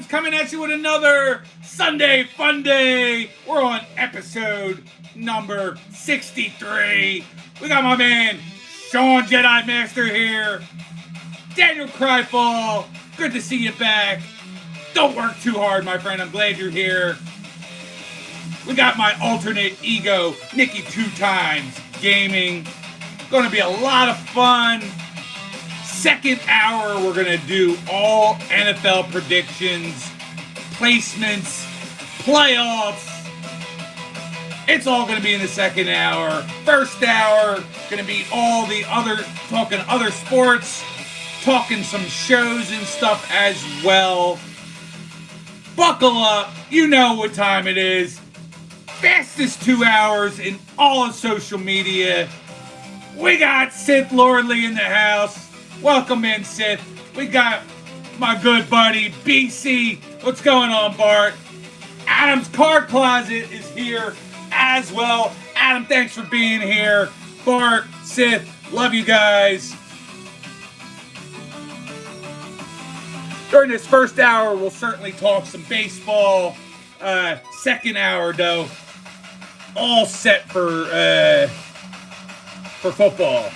coming at you with another Sunday Funday. We're on episode number 63. We got my man Sean Jedi Master here. Daniel Cryfall, good to see you back. Don't work too hard, my friend. I'm glad you're here. We got my alternate ego, Nikki 2 Times Gaming. Gonna be a lot of fun. Second hour, we're going to do all NFL predictions, placements, playoffs. It's all going to be in the second hour. First hour, going to be all the talking other sports, talking some shows and stuff as well. Buckle up. You know what time it is. Fastest 2 hours in all of social media. We got Sith Lordly in the house. Welcome in, Sith. We got my good buddy, BC. What's going on, Bart? Adam's Car Closet is here as well. Adam, thanks for being here. Bart, Sith, love you guys. During this first hour, we'll certainly talk some baseball. Second hour, though, all set for football.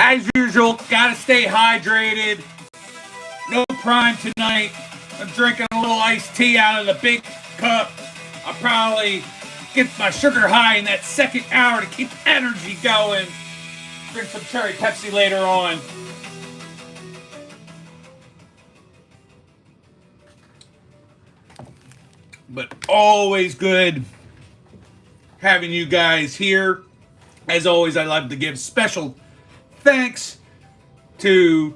As usual, gotta stay hydrated. No prime tonight. I'm drinking a little iced tea out of the big cup. I'll probably get my sugar high in that second hour to keep energy going. Drink some cherry Pepsi later on. But always good having you guys here. As always, I'd like to give special thanks to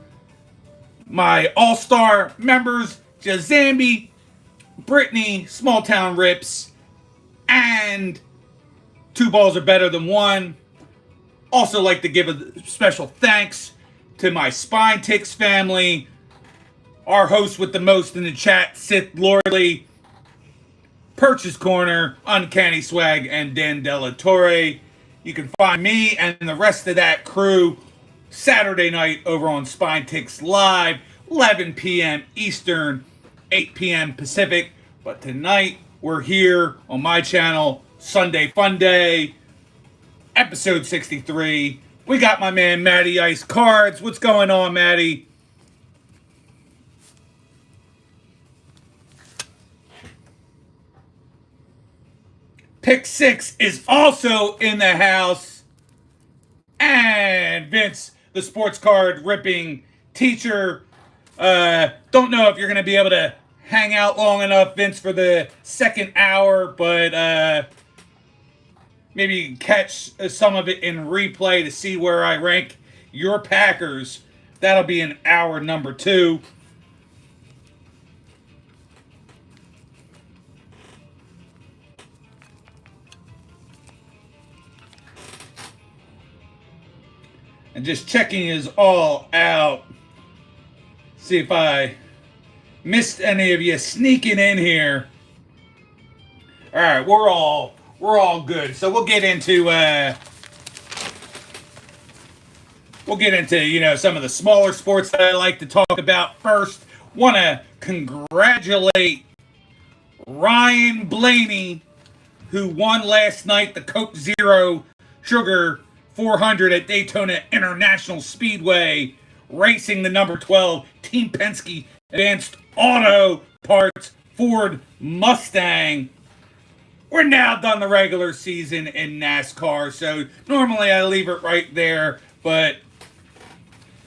my all-star members, Jazambi, Brittany, Small Town Rips, and Two Balls Are Better Than One. Also like to give a special thanks to my Spine Ticks family, our host with the most in the chat, Sith Lordly, Purchase Corner, Uncanny Swag, and Dan Della Torre. You can find me and the rest of that crew Saturday night over on Spine Ticks Live, 11 p.m. Eastern, 8 p.m. Pacific. But tonight, we're here on my channel, Sunday Funday, episode 63. We got my man, Matty Ice Cards. What's going on, Matty? Pick 6 is also in the house. And Vince, the sports card ripping teacher. Don't know if you're going to be able to hang out long enough, Vince, for the second hour, but maybe you can catch some of it in replay to see where I rank your Packers. That'll be in hour number 2. And just checking is all out. See if I missed any of you sneaking in here. All right, we're all good. So we'll get into some of the smaller sports that I like to talk about first. Want to congratulate Ryan Blaney, who won last night the Coke Zero Sugar 400 at Daytona International Speedway, racing the number 12 Team Penske Advanced Auto Parts Ford Mustang. We're now done the regular season in NASCAR, so normally I leave it right there, but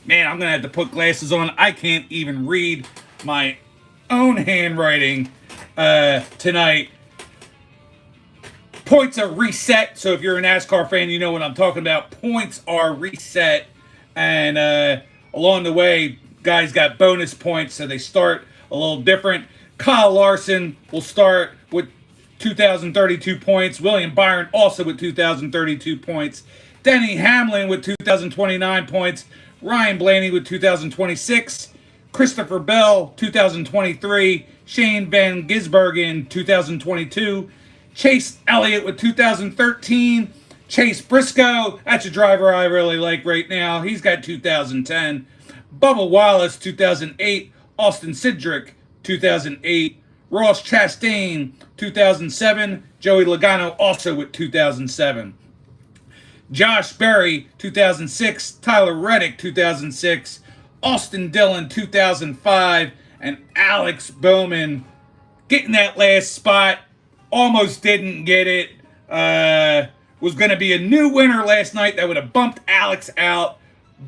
man, I'm going to have to put glasses on. I can't even read my own handwriting tonight. Points are reset, so if you're a NASCAR fan, you know what I'm talking about. Points are reset, and along the way, guys got bonus points, so they start a little different. Kyle Larson will start with 2,032 points. William Byron also with 2,032 points. Denny Hamlin with 2,029 points. Ryan Blaney with 2,026. Christopher Bell, 2,023. Shane Van Gisbergen 2022, Chase Elliott with 2013, Chase Briscoe, that's a driver I really like right now, he's got 2010, Bubba Wallace 2008, Austin Cindric 2008, Ross Chastain 2007, Joey Logano also with 2007. Josh Berry, 2006, Tyler Reddick, 2006, Austin Dillon, 2005, and Alex Bowman getting that last spot. Almost didn't get it. Was going to be a new winner last night that would have bumped Alex out,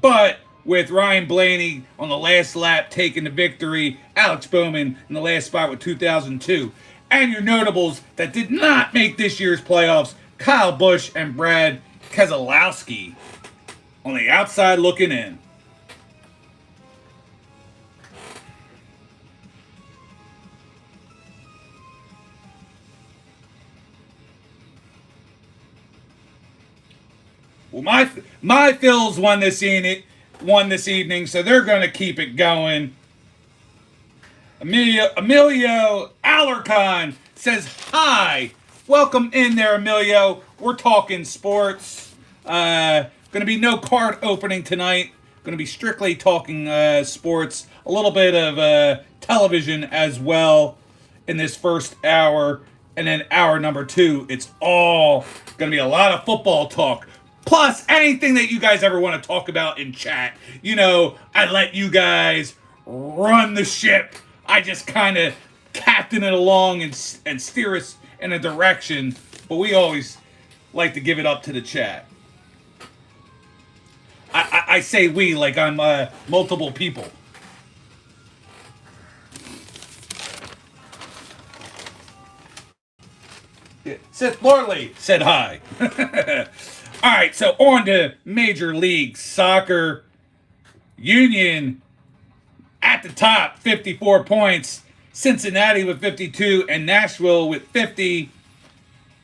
but with Ryan Blaney on the last lap taking the victory, Alex Bowman in the last spot with 2002. And your notables that did not make this year's playoffs, Kyle Busch and Brad Keselowski on the outside looking in. Well, my Phils won this evening, so they're going to keep it going. Emilio Alarcon says hi. Welcome in there, Emilio. We're talking sports. Going to be no card opening tonight. Going to be strictly talking sports. A little bit of television as well in this first hour. And then hour number 2, it's all going to be a lot of football talk. Plus, anything that you guys ever want to talk about in chat. You know, I let you guys run the ship. I just kind of captain it along and steer us in a direction. But we always like to give it up to the chat. I say we like I'm multiple people. Seth Morley said hi. All right, so on to Major League Soccer. Union at the top, 54 points. Cincinnati with 52 and Nashville with 50.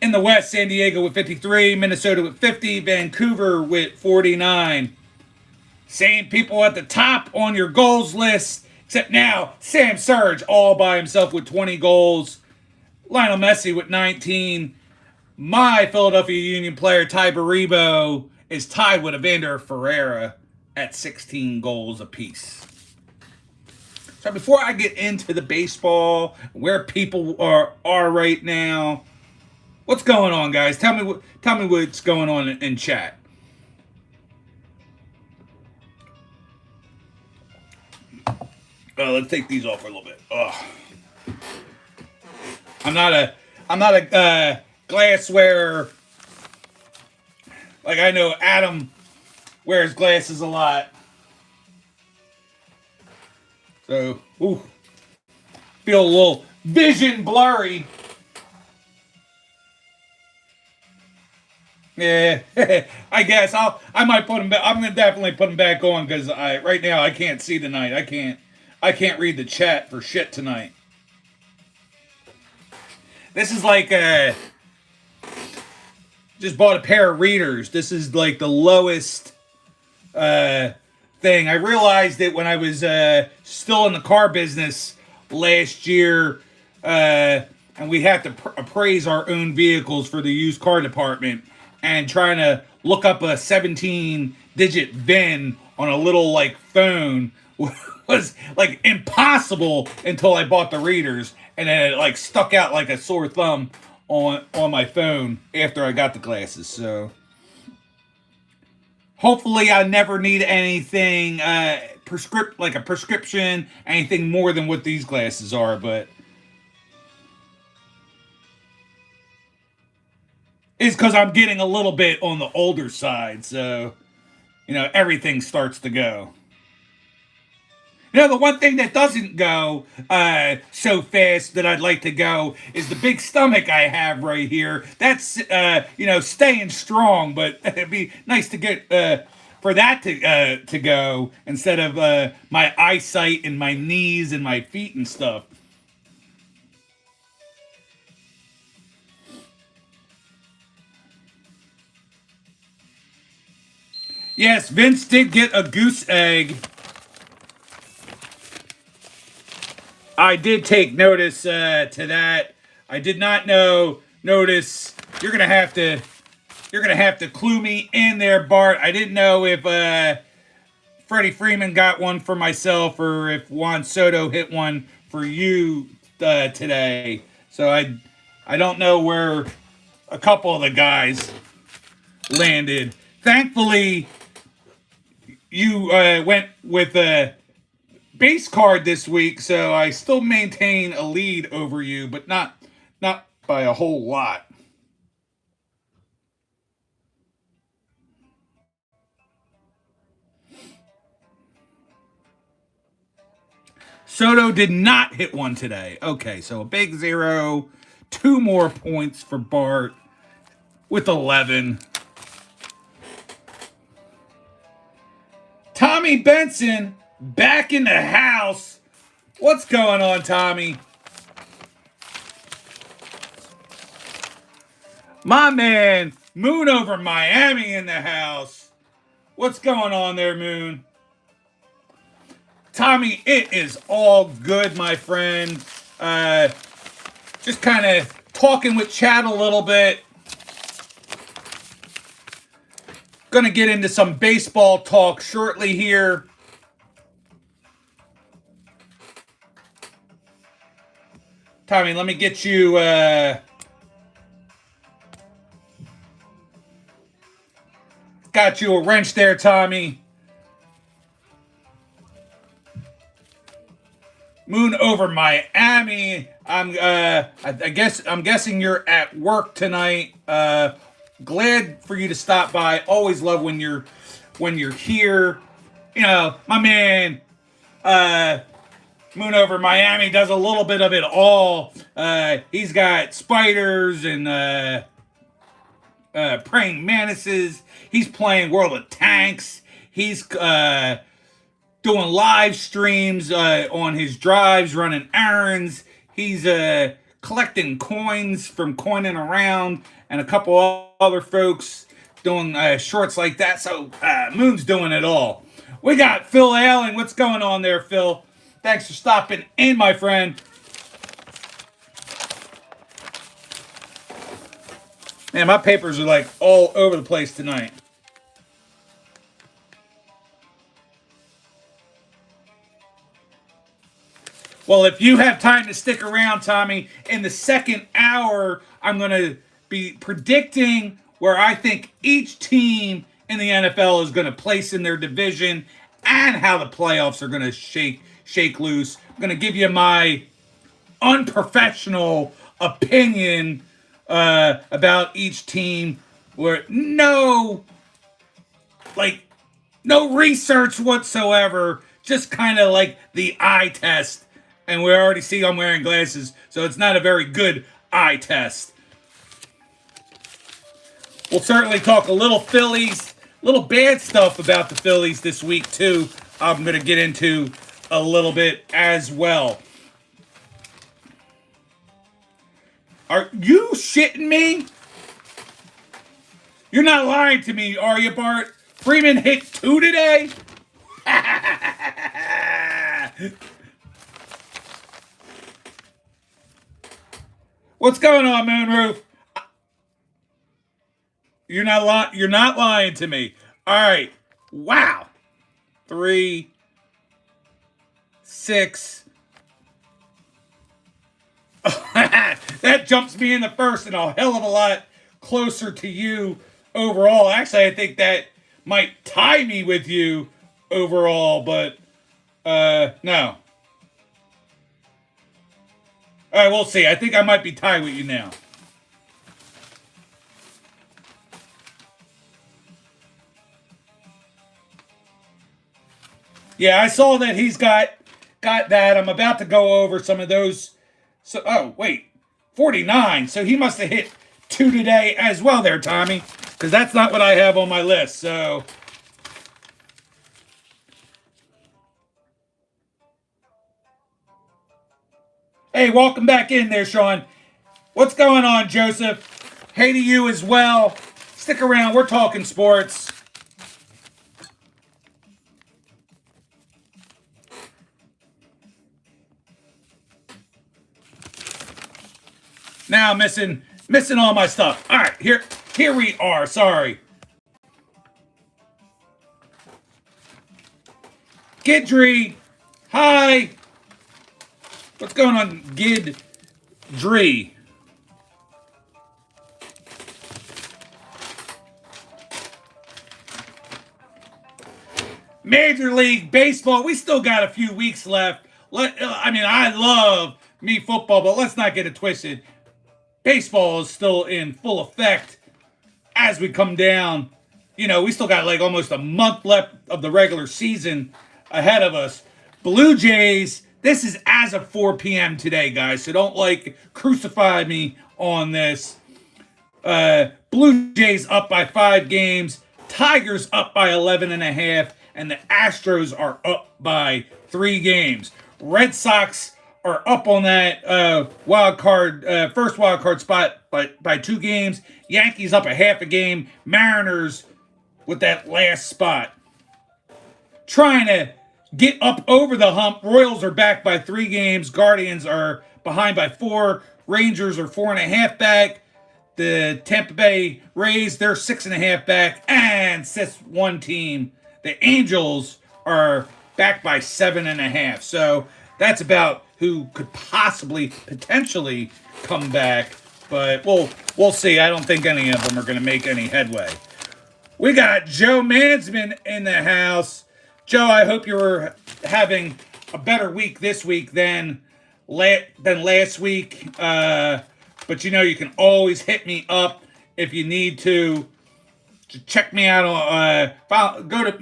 In the West, San Diego with 53, Minnesota with 50, Vancouver with 49. Same people at the top on your goals list, except now Sam Surge all by himself with 20 goals. Lionel Messi with 19. My Philadelphia Union player, Ty Baribo, is tied with Evander Ferreira at 16 goals apiece. So before I get into the baseball, where people are right now, what's going on, guys? Tell me what's going on in chat. Let's take these off for a little bit. Ugh. I'm not a glass wearer. Like I know Adam wears glasses a lot. So, feel a little vision blurry. Yeah, I guess I might put them back. I'm gonna definitely put them back on because right now I can't see tonight. I can't read the chat for shit tonight. This is like just bought a pair of readers. This is like the lowest thing. I realized it when I was still in the car business last year, and we had to appraise our own vehicles for the used car department, and trying to look up a 17-digit VIN on a little like phone was like impossible until I bought the readers, and then it like stuck out like a sore thumb on my phone after I got the glasses. So hopefully I never need anything like a prescription, anything more than what these glasses are, but it's because I'm getting a little bit on the older side, so everything starts to go. The one thing that doesn't go so fast that I'd like to go is the big stomach I have right here. That's, staying strong, but it'd be nice to get for that to go instead of my eyesight and my knees and my feet and stuff. Yes, Vince did get a goose egg. I did take notice to that. I did not notice. You're gonna have to clue me in there, Bart. I didn't know if Freddie Freeman got one for myself or if Juan Soto hit one for you today. So I don't know where a couple of the guys landed. Thankfully, you went with a base card this week, so I still maintain a lead over you, but not by a whole lot. Soto did not hit one today. Okay, so a big 0. 2 more points for Bart with 11. Tommy Benson back in the house. What's going on, Tommy? My man, Moon over Miami in the house. What's going on there, Moon? Tommy, it is all good, my friend. Just kind of talking with Chad a little bit. Gonna get into some baseball talk shortly here. Tommy, let me get you got you a wrench there, Tommy. Moon over Miami. I'm guessing you're at work tonight. Glad for you to stop by. Always love when you're here. You know, my man Moon over Miami does a little bit of it all. He's got spiders and praying mantises. He's playing World of Tanks. He's doing live streams on his drives, running errands. He's collecting coins from Coining Around and a couple other folks doing shorts like that. So Moon's doing it all. We got Phil Allen. What's going on there, Phil? Thanks for stopping in, my friend. Man, my papers are like all over the place tonight. Well, if you have time to stick around, Tommy, in the second hour, I'm going to be predicting where I think each team in the NFL is going to place in their division and how the playoffs are going to shake loose. I'm going to give you my unprofessional opinion about each team, where no research whatsoever, just kind of like the eye test. And we already see I'm wearing glasses, so it's not a very good eye test. We'll certainly talk a little Phillies, little bad stuff about the Phillies this week too. I'm going to get into a little bit as well. Are you shitting me? You're not lying to me, are you, Bart? Freeman hit 2 today? What's going on, Moonroof? You're not lying to me. All right. Wow. 3, 6. That jumps me in the first and a hell of a lot closer to you overall. Actually, I think that might tie me with you overall, but no. All right, we'll see. I think I might be tied with you now. Yeah, I saw that he's got that. I'm about to go over some of those. So, oh, wait. 49. So he must have hit 2 today as well there, Tommy. Because that's not what I have on my list. So, hey, welcome back in there, Sean. What's going on, Joseph? Hey to you as well. Stick around. We're talking sports. Now I'm missing all my stuff. All right, here we are. Sorry. Gidry. Hi. What's going on, Gidry? Major League Baseball. We still got a few weeks left. I love me football, but let's not get it twisted. Baseball is still in full effect as we come down. We still got like almost a month left of the regular season ahead of us. Blue Jays, this is as of 4 p.m. today, guys, so don't crucify me on this. Blue Jays up by 5 games, Tigers up by 11.5, and the Astros are up by 3 games. Red Sox are up on that first wild card spot by 2 games. Yankees up a half a game. Mariners with that last spot, trying to get up over the hump. Royals are back by 3 games. Guardians are behind by 4. Rangers are 4.5 back. The Tampa Bay Rays, they're 6.5 back. And sits one team, the Angels, are back by 7.5. So that's about who could potentially come back. But we'll see. I don't think any of them are going to make any headway. We got Joe Mansman in the house. Joe, I hope you're having a better week this week than last week. But you can always hit me up if you need to. Check me out on go to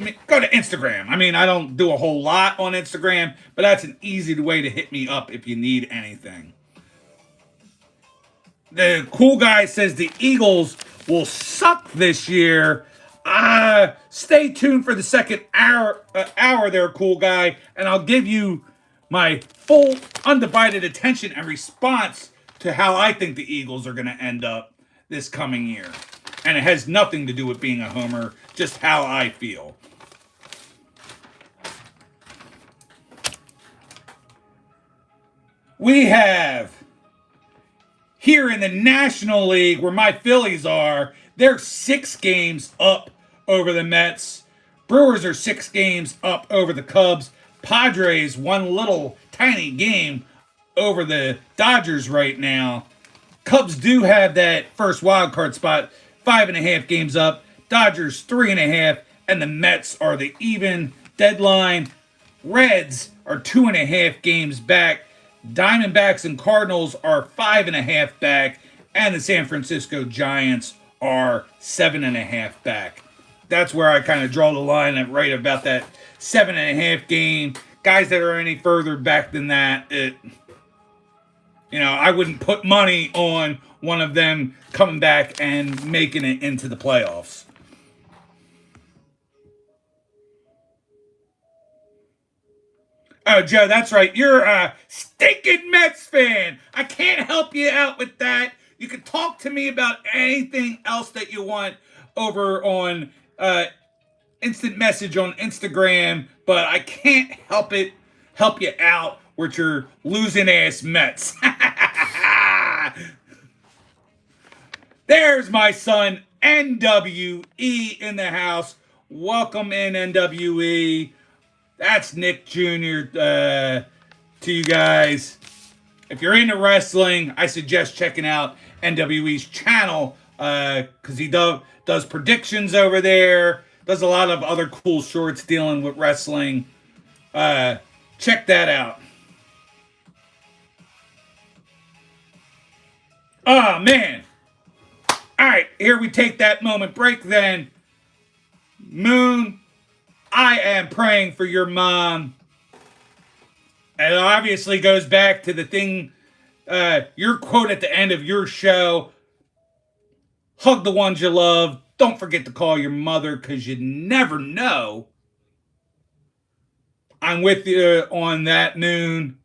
Instagram. I don't do a whole lot on Instagram, but that's an easy way to hit me up if you need anything. The cool guy says the Eagles will suck this year. Stay tuned for the second hour there, cool guy, and I'll give you my full undivided attention and response to how I think the Eagles are going to end up this coming year. And it has nothing to do with being a homer, just how I feel. We have here in the National League, where my Phillies are, they're 6 games up over the Mets. Brewers are 6 games up over the Cubs. Padres, one little tiny game over the Dodgers right now. Cubs do have that first wild card spot, 5.5 games up. Dodgers 3.5, and the Mets are the even deadline. Reds are 2.5 games back. Diamondbacks and Cardinals are 5.5 back, and the San Francisco Giants are 7.5 back. That's where I kind of draw the line at right about that 7.5 game. Guys that are any further back than that, I wouldn't put money on one of them coming back and making it into the playoffs. Oh, Joe, that's right. You're a stinking Mets fan. I can't help you out with that. You can talk to me about anything else that you want over on instant message on Instagram, but I can't help you out with your losing ass Mets. There's my son, NWE, in the house. Welcome in, NWE. That's Nick Jr. To you guys. If you're into wrestling, I suggest checking out NWE's channel because he does predictions over there. Does a lot of other cool shorts dealing with wrestling. Check that out. Oh, man. All right, here we take that moment break then. Moon, I am praying for your mom. And it obviously goes back to the thing, your quote at the end of your show. Hug the ones you love. Don't forget to call your mother because you never know. I'm with you on that, Moon.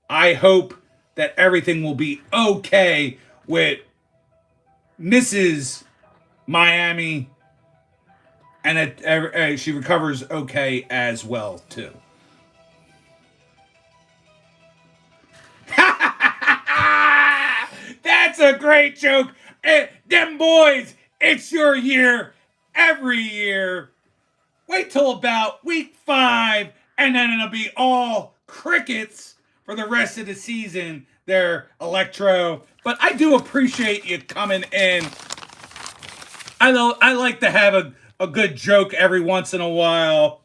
I hope that everything will be okay with Mrs. Miami and that she recovers okay as well, too. That's That's a great joke. Them boys, it's your year every year. Wait till about week 5, and then it'll be all crickets for the rest of the season. There, Electro. But I do appreciate you coming in. I like to have a good joke every once in a while.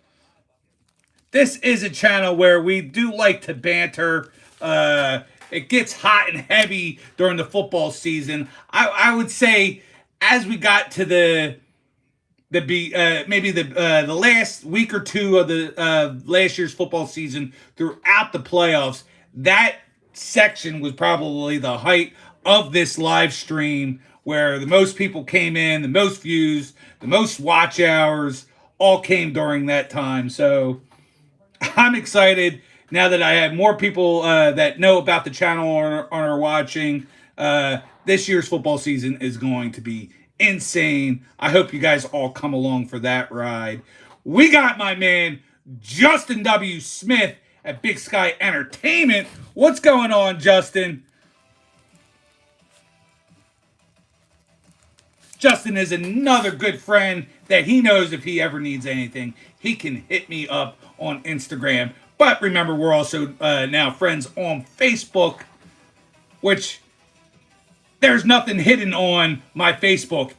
This is a channel where we do like to banter. It gets hot and heavy during the football season. I would say as we got to maybe the last week or two of the last year's football season throughout the playoffs, that section was probably the height of this live stream where the most people came in, the most views, the most watch hours, all came during that time. So I'm excited now that I have more people that know about the channel or are watching. This year's football season is going to be insane. I hope you guys all come along for that ride. We got my man Justin W. Smith at Big Sky Entertainment. What's going on, Justin? Justin is another good friend that he knows if he ever needs anything, he can hit me up on Instagram. But remember, we're also now friends on Facebook, which there's nothing hidden on my Facebook.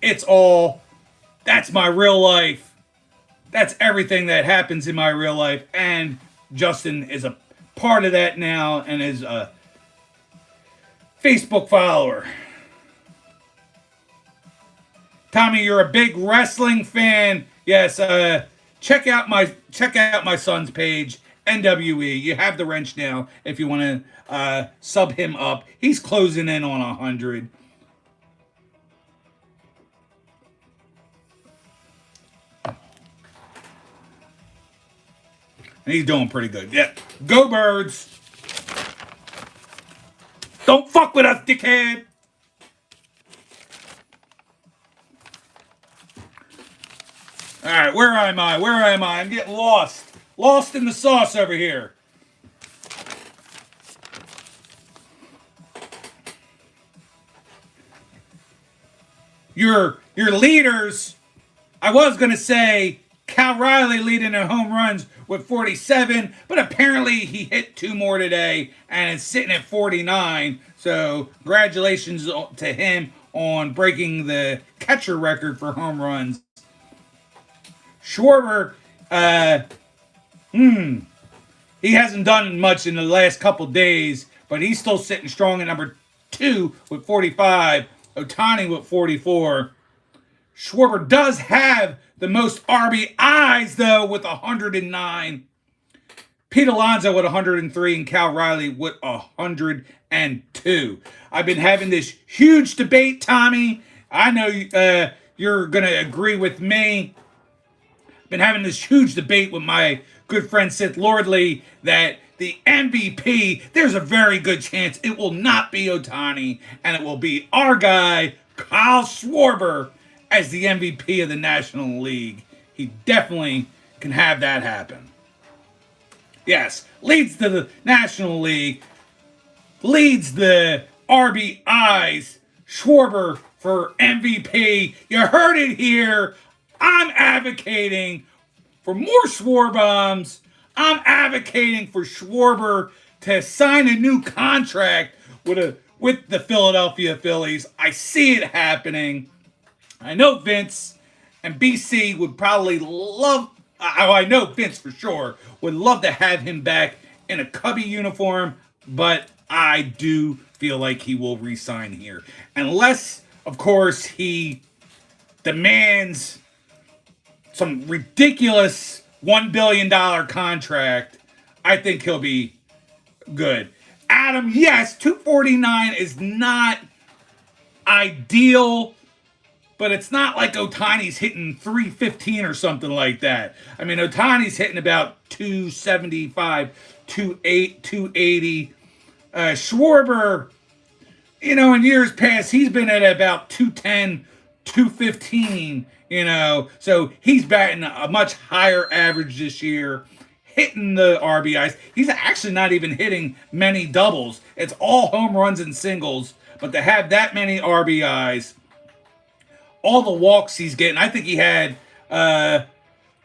That's my real life. That's everything that happens in my real life. And Justin is a part of that now and is a Facebook follower. Tommy, you're a big wrestling fan. Yes, check out my son's page, NWE. You have the wrench now if you want to sub him up. He's closing in on 100. And he's doing pretty good. Yeah. Go Birds. Don't fuck with us, dickhead. All right, where am I? I'm getting lost. Lost in the sauce over here. Your leaders, I was going to say Cal Riley leading in home runs with 47, but apparently he hit 2 more today and is sitting at 49. So congratulations to him on breaking the catcher record for home runs. Schwarber, he hasn't done much in the last couple days, but he's still sitting strong at number 2 with 45. Ohtani with 44. Schwarber does have the most RBIs, though, with 109. Pete Alonso with 103 and Cal Riley with 102. I've been having this huge debate, Tommy. I know you're going to agree with me. Been having this huge debate with my good friend Sith Lordley that the MVP, there's a very good chance it will not be Ohtani and it will be our guy, Kyle Schwarber, as the MVP of the National League. He definitely can have that happen. Yes, leads the National League, leads the RBIs, Schwarber for MVP. You heard it here. I'm advocating for more Schwarbums. I'm advocating for Schwarber to sign a new contract with the Philadelphia Phillies. I see it happening. I know Vince and BC would probably love, I know Vince for sure, would love to have him back in a Cubby uniform, but I do feel like he will re-sign here. Unless, of course, he demands some ridiculous $1 billion contract, I think he'll be good. Adam, yes, 249 is not ideal, but it's not like Ohtani's hitting 315 or something like that. I mean, Ohtani's hitting about 275, 280. Schwarber, in years past, he's been at about 210, 215. So he's batting a much higher average this year, hitting the RBIs. He's actually not even hitting many doubles. It's all home runs and singles. But to have that many RBIs, all the walks he's getting, I think he had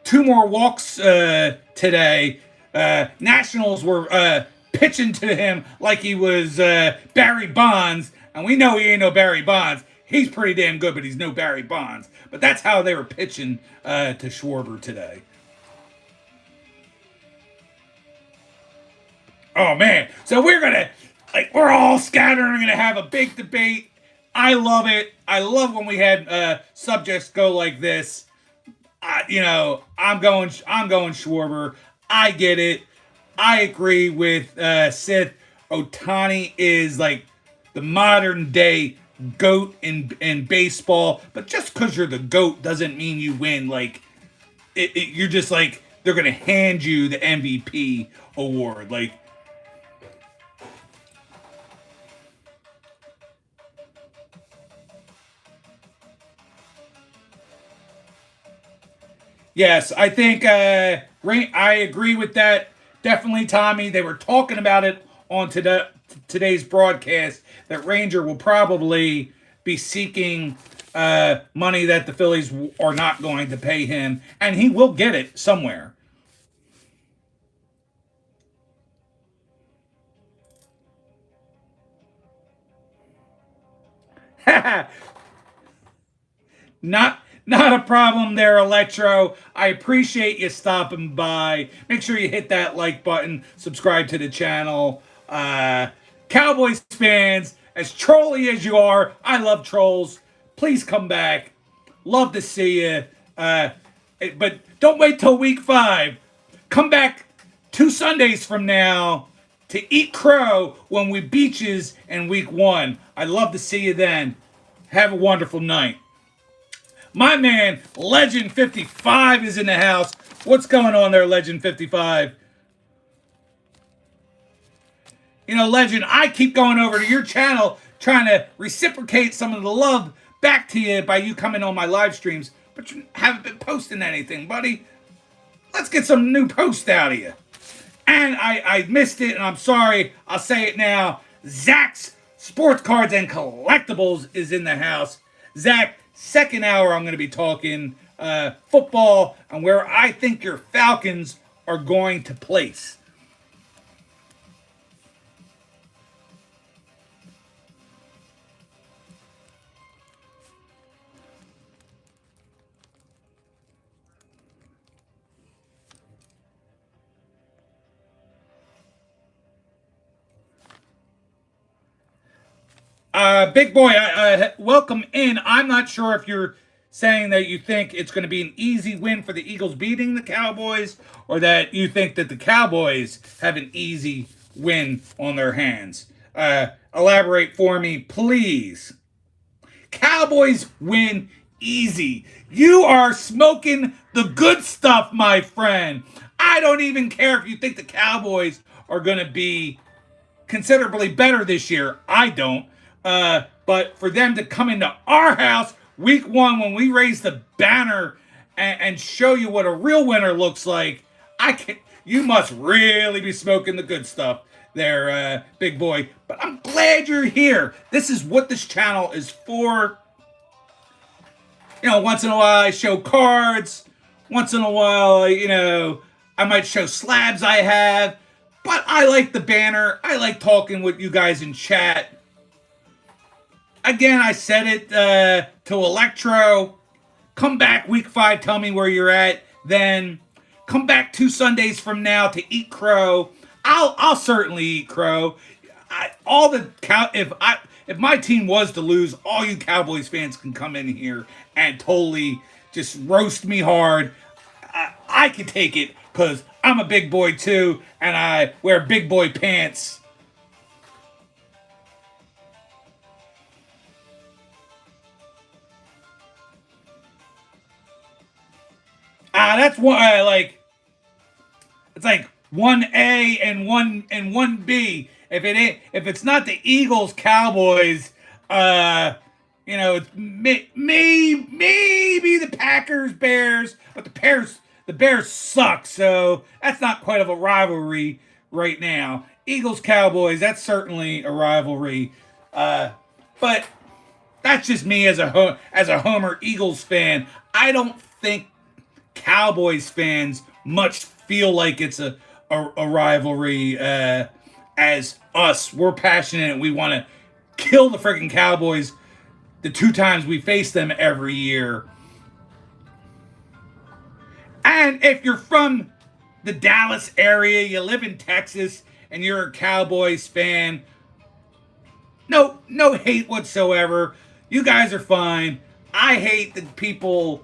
two more walks today. Nationals were pitching to him like he was Barry Bonds, and we know he ain't no Barry Bonds. He's pretty damn good, but he's no Barry Bonds. But that's how they were pitching to Schwarber today. Oh man! So we're all scattered and gonna have a big debate. I love it. I love when we had subjects go like this. I'm going Schwarber. I get it. I agree with Sith. Ohtani is like the modern day GOAT in baseball, but just because you're the GOAT doesn't mean you win. Like you're just like they're gonna hand you the MVP award. Like yes, I think I agree with that. Definitely, Tommy. They were talking about it on today's broadcast that Ranger will probably be seeking money that the Phillies are not going to pay him, and he will get it somewhere. Not not a problem there, Electro. I appreciate you stopping by. Make sure you hit that like button, subscribe to the channel. Cowboys fans, as trolly as you are, I love trolls. Please come back. Love to see you. But don't wait till week 5. Come back 2 Sundays from now to eat crow when we beaches in week 1. I'd love to see you then. Have a wonderful night. My man, Legend 55 is in the house. What's going on there, Legend 55? Legend, I keep going over to your channel trying to reciprocate some of the love back to you by you coming on my live streams, but you haven't been posting anything, buddy. Let's get some new posts out of you. And I missed it, and I'm sorry. I'll say it now. Zach's Sports Cards and Collectibles is in the house. Zach, second hour, I'm going to be talking football and where I think your Falcons are going to place. Big boy, welcome in. I'm not sure if you're saying that you think it's going to be an easy win for the Eagles beating the Cowboys, or that you think that the Cowboys have an easy win on their hands. Elaborate for me, please. Cowboys win easy. You are smoking the good stuff, my friend. I don't even care if you think the Cowboys are going to be considerably better this year. I don't. But for them to come into our house week 1 when we raise the banner and show you what a real winner looks like, you must really be smoking the good stuff there, big boy. But I'm glad you're here. This is what this channel is for. Once in a while I show cards. Once in a while, I might show slabs I have. But I like the banner. I like talking with you guys in chat. Again, I said it to Electro. Come back week 5. Tell me where you're at. Then come back 2 Sundays from now to eat crow. I'll certainly eat crow. If my team was to lose, all you Cowboys fans can come in here and totally just roast me hard. I can take it because I'm a big boy too, and I wear big boy pants. That's one it's like 1A and 1B. If it's not the Eagles Cowboys, it's maybe the Packers Bears, but the Bears suck, so that's not quite of a rivalry right now. Eagles Cowboys, that's certainly a rivalry. But that's just me as a Homer Eagles fan. I don't think Cowboys fans much feel like it's a rivalry as us. We're passionate. We want to kill the freaking Cowboys the 2 times we face them every year. And if you're from the Dallas area, you live in Texas, and you're a Cowboys fan, no hate whatsoever. You guys are fine. I hate the people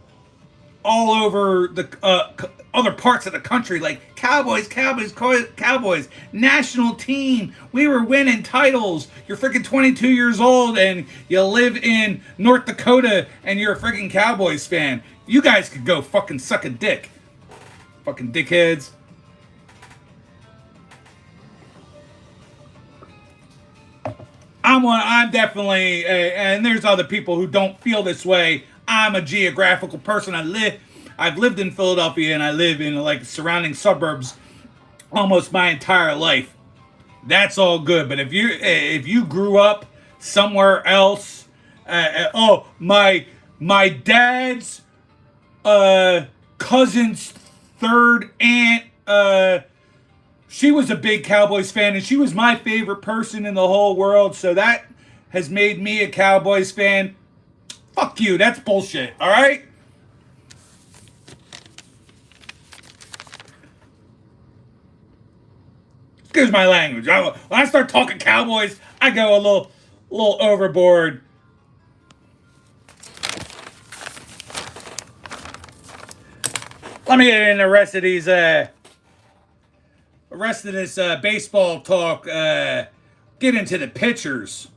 all over the other parts of the country, like Cowboys, national team. We were winning titles. You're freaking 22 years old and you live in North Dakota and you're a freaking Cowboys fan. You guys could go fucking suck a dick. Fucking dickheads. I'm definitely, and there's other people who don't feel this way. I'm a geographical person. I've lived in Philadelphia and I live in like surrounding suburbs almost my entire life. That's all good. But if you grew up somewhere else, my dad's cousin's third aunt, she was a big Cowboys fan, and she was my favorite person in the whole world, so that has made me a Cowboys fan. Fuck you, that's bullshit, alright? Excuse my language. When I start talking Cowboys, I go a little overboard. Let me get into the rest of these this baseball talk. Get into the pitchers.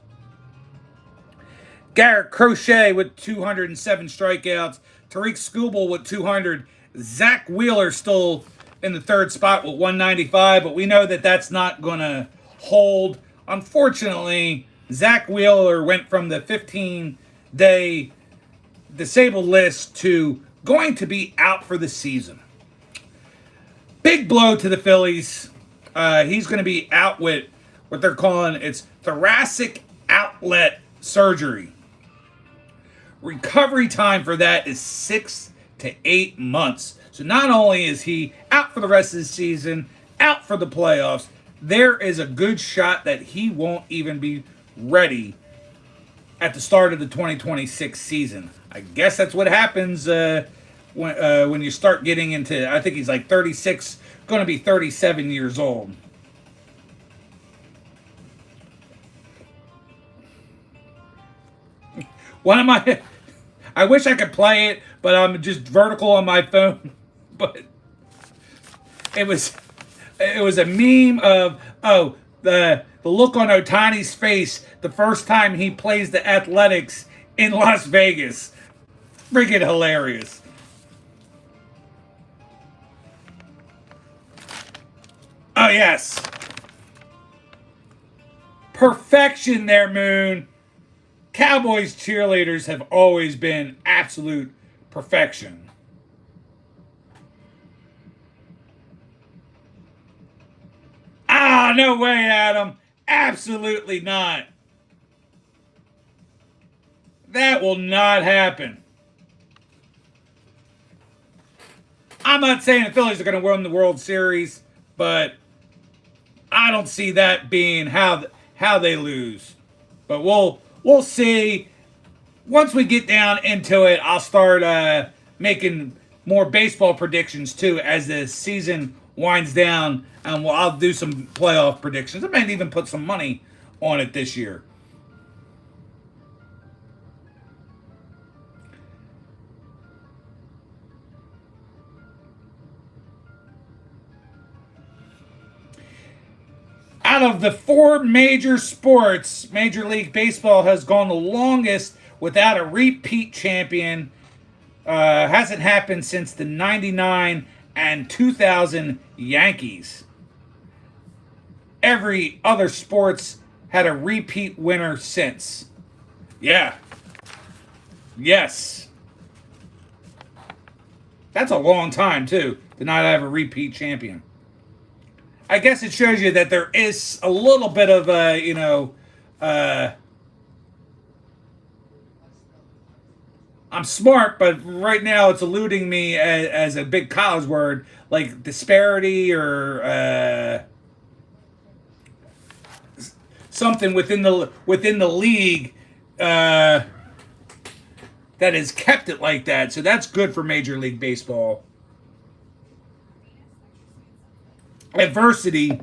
Garrett Crochet with 207 strikeouts. Tariq Skubal with 200. Zach Wheeler still in the third spot with 195, but we know that that's not going to hold. Unfortunately, Zach Wheeler went from the 15-day disabled list to going to be out for the season. Big blow to the Phillies. He's going to be out with what they're calling it's thoracic outlet surgery. Recovery time for that is 6 to 8 months. So not only is he out for the rest of the season, out for the playoffs, there is a good shot that he won't even be ready at the start of the 2026 season. I guess that's what happens when you start getting into, I think he's like 36, going to be 37 years old. One of my, I wish I could play it, but I'm just vertical on my phone. But it was a meme of the look on Ohtani's face the first time he plays the Athletics in Las Vegas. Freaking hilarious. Oh yes. Perfection there, Moon. Cowboys cheerleaders have always been absolute perfection. Ah, no way, Adam. Absolutely not. That will not happen. I'm not saying the Phillies are going to win the World Series, but I don't see that being how they lose. But we'll see. Once we get down into it, I'll start making more baseball predictions too as the season winds down, and I'll do some playoff predictions. I might even put some money on it this year. Out of the 4 major sports, Major League Baseball has gone the longest without a repeat champion. Hasn't happened since the 99 and 2000 Yankees. Every other sports had a repeat winner since. Yeah. Yes. That's a long time, too, to not have a repeat champion. I guess it shows you that there is a little bit of I'm smart, but right now it's eluding me as a big college word like disparity or something within the league uh, that has kept it like that. So that's good for Major League Baseball. Adversity,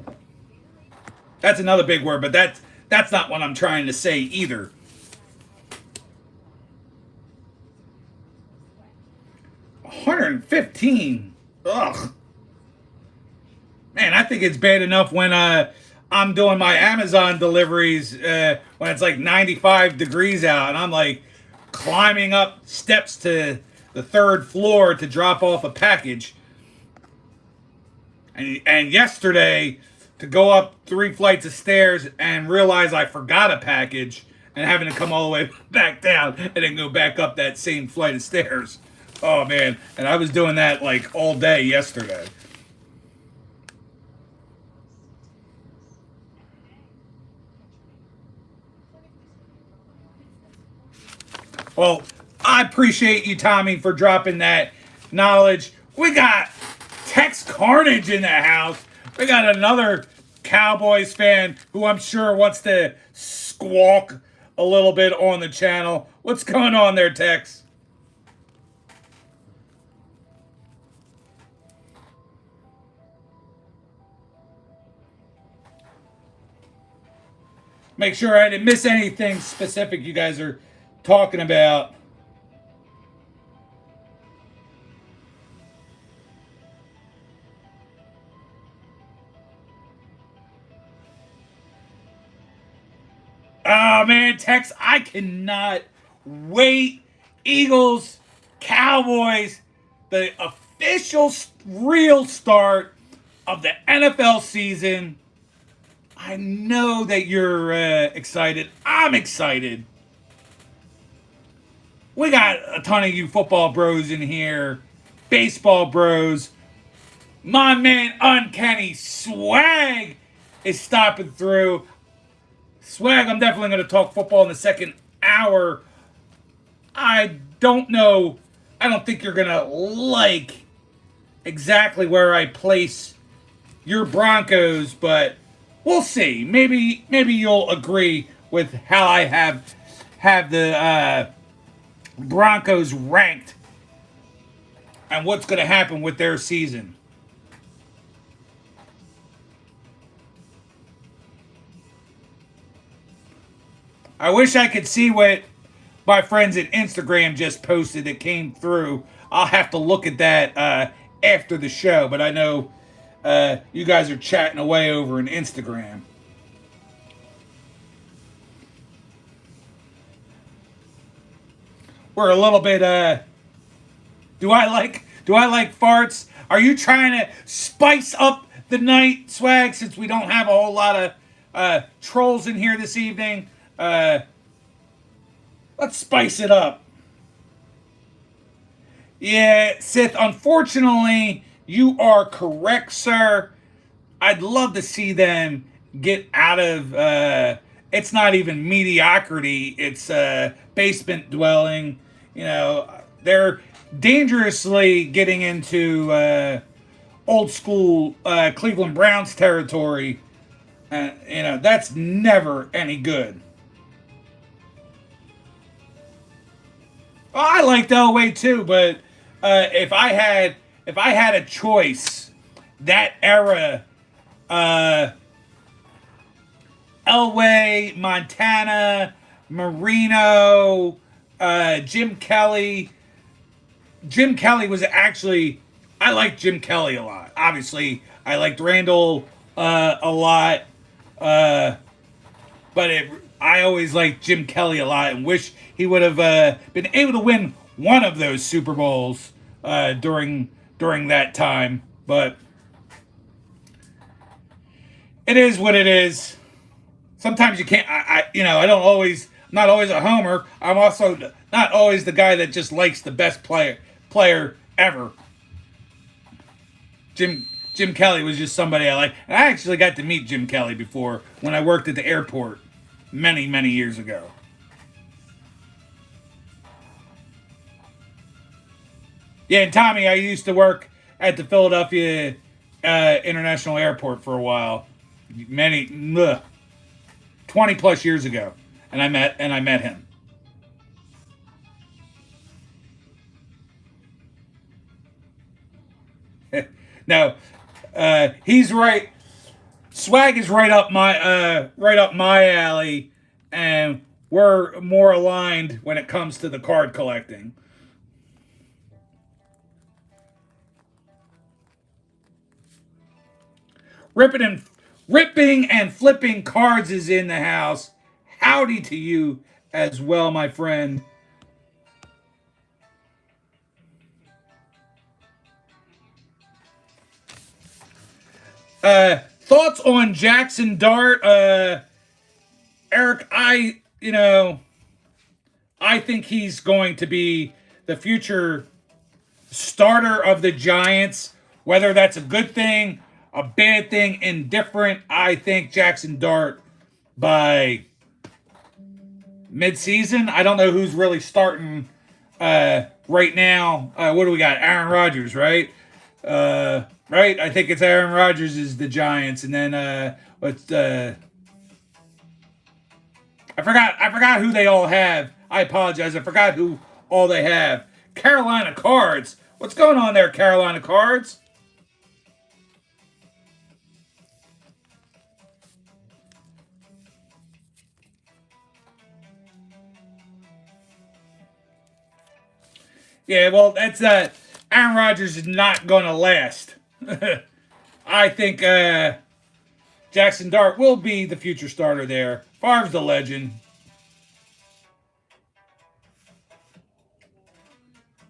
that's another big word, but that's not what I'm trying to say either. 115. Ugh. Man, I think it's bad enough when I'm doing my Amazon deliveries when it's like 95 degrees out and I'm like climbing up steps to the third floor to drop off a package. And yesterday, to go up 3 flights of stairs and realize I forgot a package and having to come all the way back down and then go back up that same flight of stairs. Oh man, and I was doing that like all day yesterday. Well, I appreciate you, Tommy, for dropping that knowledge. We got Tex Carnage in the house. We got another Cowboys fan who I'm sure wants to squawk a little bit on the channel. What's going on there, Tex? Make sure I didn't miss anything specific you guys are talking about. Oh man, Tex, I cannot wait. Eagles, Cowboys, the official real start of the NFL season. I know that you're excited. I'm excited. We got a ton of you football bros in here, baseball bros. My man Uncanny Swag is stopping through. Swag, I'm definitely going to talk football in the second hour. I don't know. I don't think you're going to like exactly where I place your Broncos, but we'll see. Maybe you'll agree with how I have the Broncos ranked and what's going to happen with their season. I wish I could see what my friends at Instagram just posted that came through. I'll have to look at that after the show, but I know you guys are chatting away over in Instagram. We're a little bit do I like farts? Are you trying to spice up the night, Swag, since we don't have a whole lot of trolls in here this evening? Let's spice it up. Yeah, Sith, unfortunately, you are correct, sir. I'd love to see them get out of it's not even mediocrity, it's basement dwelling. You know, they're dangerously getting into old school Cleveland Browns territory. That's never any good. Well, I like Elway too, but if I had a choice, that era, Elway, Montana, Marino, Jim Kelly. Jim Kelly was actually, I liked Jim Kelly a lot. Obviously, I liked Randall a lot, but I always liked Jim Kelly a lot and wish he would have been able to win one of those Super Bowls during that time. But it is what it is. Sometimes you can't. I don't always. Not always a homer. I'm also not always the guy that just likes the best player ever. Jim Kelly was just somebody I like. And I actually got to meet Jim Kelly before when I worked at the airport many years ago. Yeah, and Tommy, I used to work at the Philadelphia International Airport for a while, many 20 plus years ago, and I met him. No, he's right. Swag is right up my alley, and we're more aligned when it comes to the card collecting. Ripping and ripping and flipping cards is in the house. Howdy to you as well, my friend. Thoughts on Jackson Dart, Eric? I think he's going to be the future starter of the Giants. Whether that's a good thing, a bad thing, indifferent, I think Jackson Dart by midseason. I don't know who's really starting right now. What do we got? Aaron Rodgers, right? Right? I think it's Aaron Rodgers is the Giants, and then what's I forgot who they all have. I apologize. I forgot who all they have. Carolina Cards. What's going on there, Carolina Cards? Yeah, well, that's Aaron Rodgers is not going to last. I think Jackson Dart will be the future starter there. Favre's the legend.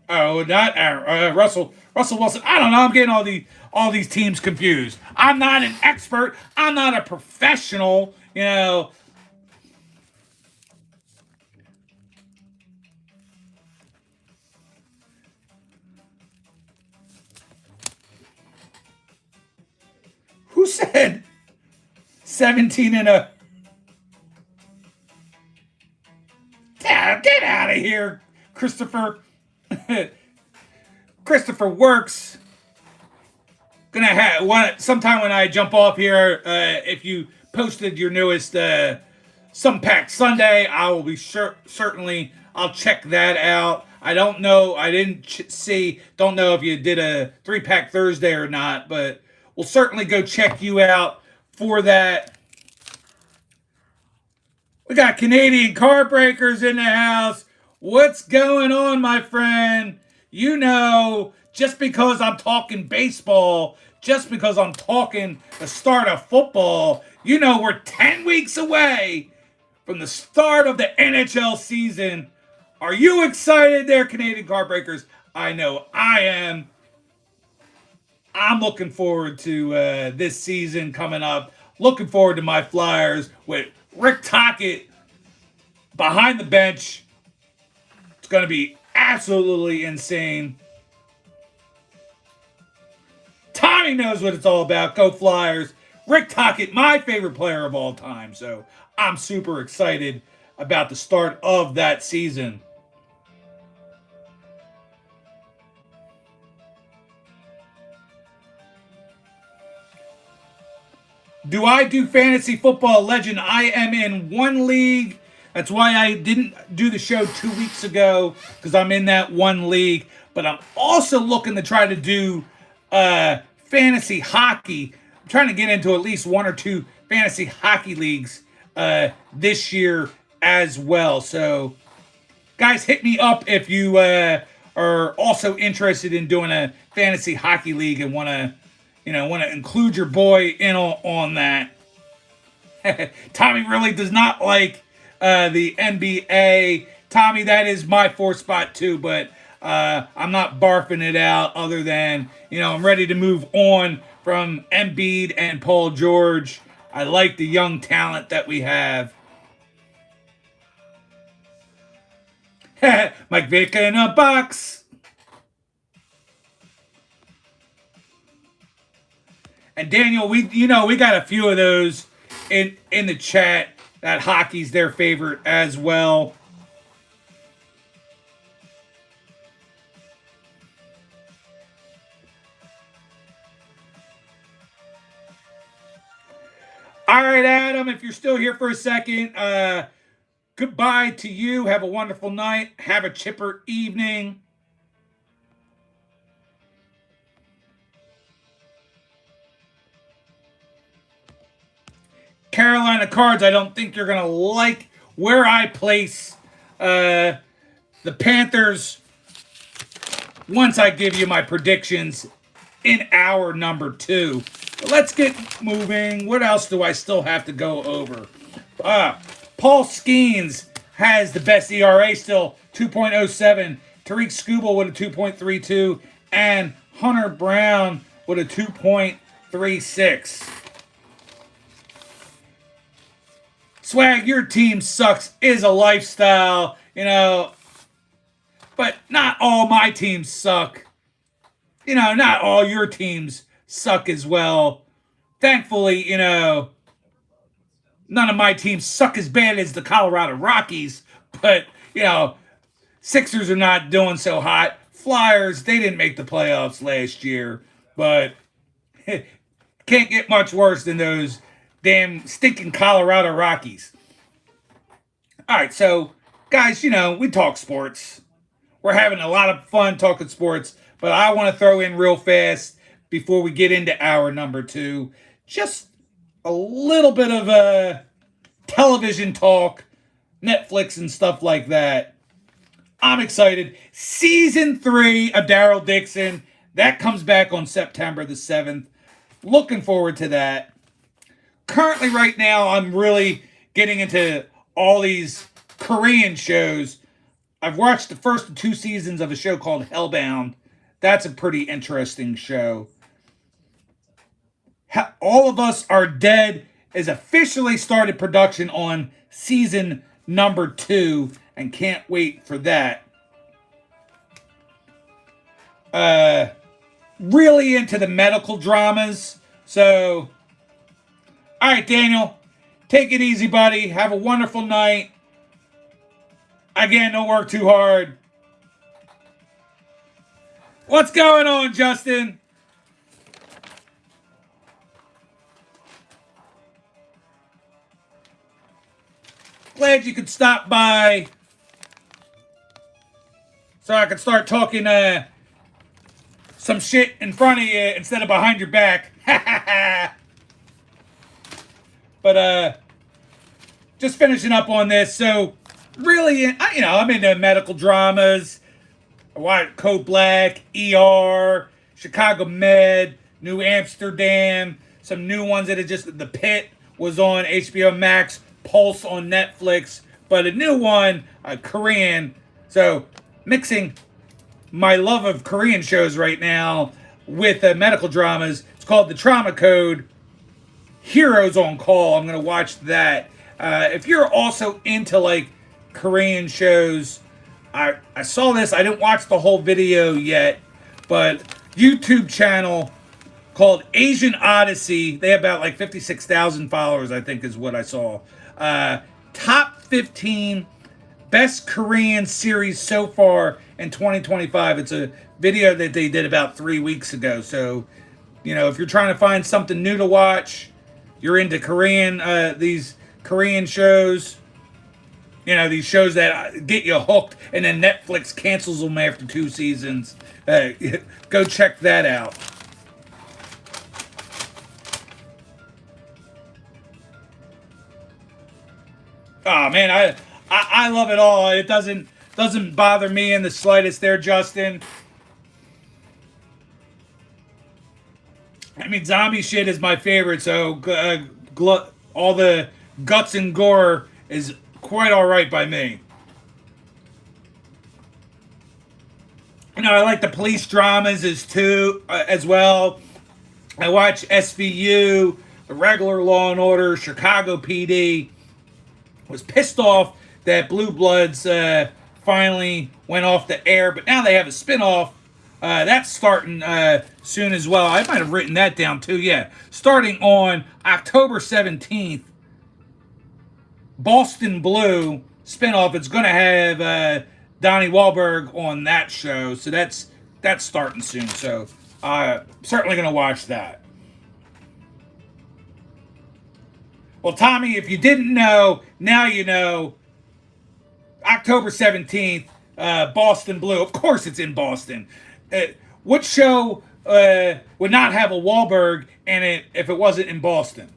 Oh, not Aaron, Russell Wilson. I don't know. I'm getting all these teams confused. I'm not an expert. I'm not a professional. Who said 17 and a? Get out of here, Christopher. Christopher Works. Gonna have one sometime when I jump off here. If you posted your newest Some Pack Sunday, I will be certainly. I'll check that out. I don't know. I didn't see. Don't know if you did a 3-pack Thursday or not, but we'll certainly go check you out for that. We got Canadian Car Breakers in the house. What's going on, my friend? Just because I'm talking baseball, just because I'm talking the start of football, we're 10 weeks away from the start of the NHL season. Are you excited there, Canadian Car Breakers? I know I am. I'm looking forward to this season coming up. Looking forward to my Flyers with Rick Tocchet behind the bench. It's going to be absolutely insane. Tommy knows what it's all about. Go Flyers. Rick Tocchet, my favorite player of all time. So I'm super excited about the start of that season. Do I do fantasy football legend? I am in one league. That's why I didn't do the show 2 weeks ago, because I'm in that one league. But I'm also looking to try to do fantasy hockey. I'm trying to get into at least one or two fantasy hockey leagues this year as well. So, guys, hit me up if you are also interested in doing a fantasy hockey league and want to include your boy in on that. Tommy really does not like the NBA. Tommy, that is my fourth spot too, but I'm not barfing it out other than, I'm ready to move on from Embiid and Paul George. I like the young talent that we have. Mike Vick in a box. And Daniel, we got a few of those in the chat that hockey's their favorite as well. All right, Adam, if you're still here for a second, goodbye to you. Have a wonderful night. Have a chipper evening. Carolina Cards, I don't think you're going to like where I place the Panthers once I give you my predictions in hour number 2. But let's get moving. What else do I still have to go over? Paul Skeens has the best ERA still, 2.07. Tariq Skubal with a 2.32. And Hunter Brown with a 2.36. Swag, your team sucks is a lifestyle, but not all my teams suck. Not all your teams suck as well. Thankfully, none of my teams suck as bad as the Colorado Rockies, but, Sixers are not doing so hot. Flyers, they didn't make the playoffs last year, but can't get much worse than those damn stinking Colorado Rockies. All right, so guys, we talk sports. We're having a lot of fun talking sports, but I want to throw in real fast before we get into hour number 2, just a little bit of television talk, Netflix and stuff like that. I'm excited. Season 3 of Daryl Dixon, that comes back on September the 7th. Looking forward to that. Currently, right now, I'm really getting into all these Korean shows. I've watched the first 2 seasons of a show called Hellbound. That's a pretty interesting show. All of Us Are Dead is officially started production on season number 2, and can't wait for that. Really into the medical dramas, so... All right, Daniel, take it easy, buddy. Have a wonderful night. Again, don't work too hard. What's going on, Justin? Glad you could stop by so I could start talking some shit in front of you instead of behind your back. But just finishing up on this. So really, I'm into medical dramas. I watch Code Black, ER, Chicago Med, New Amsterdam, some new ones that are just... The Pit was on HBO Max, Pulse on Netflix, but a new one, Korean. So mixing my love of Korean shows right now with medical dramas. It's called The Trauma Code. Heroes on Call. I'm going to watch that. If you're also into Korean shows, I saw this. I didn't watch the whole video yet, but YouTube channel called Asian Odyssey. They have about 56,000 followers, I think is what I saw. Top 15 best Korean series so far in 2025. It's a video that they did about 3 weeks ago. So, if you're trying to find something new to watch, you're into Korean, these Korean shows, these shows that get you hooked and then Netflix cancels them after 2 seasons. Go check that out. Oh man, I love it all. It doesn't bother me in the slightest there, Justin. I mean, zombie shit is my favorite, so all the guts and gore is quite all right by me. I like the police dramas as well. I watch SVU, the regular Law and Order, Chicago PD. Was pissed off that Blue Bloods finally went off the air, but now they have a spinoff. That's starting soon as well. I might have written that down too. Yeah, starting on October 17th, Boston Blue spinoff. It's going to have Donnie Wahlberg on that show, so that's starting soon. So certainly going to watch that. Well, Tommy, if you didn't know, now you know. October 17th, Boston Blue. Of course, it's in Boston. Uh, what show would not have a Wahlberg in it if it wasn't in Boston?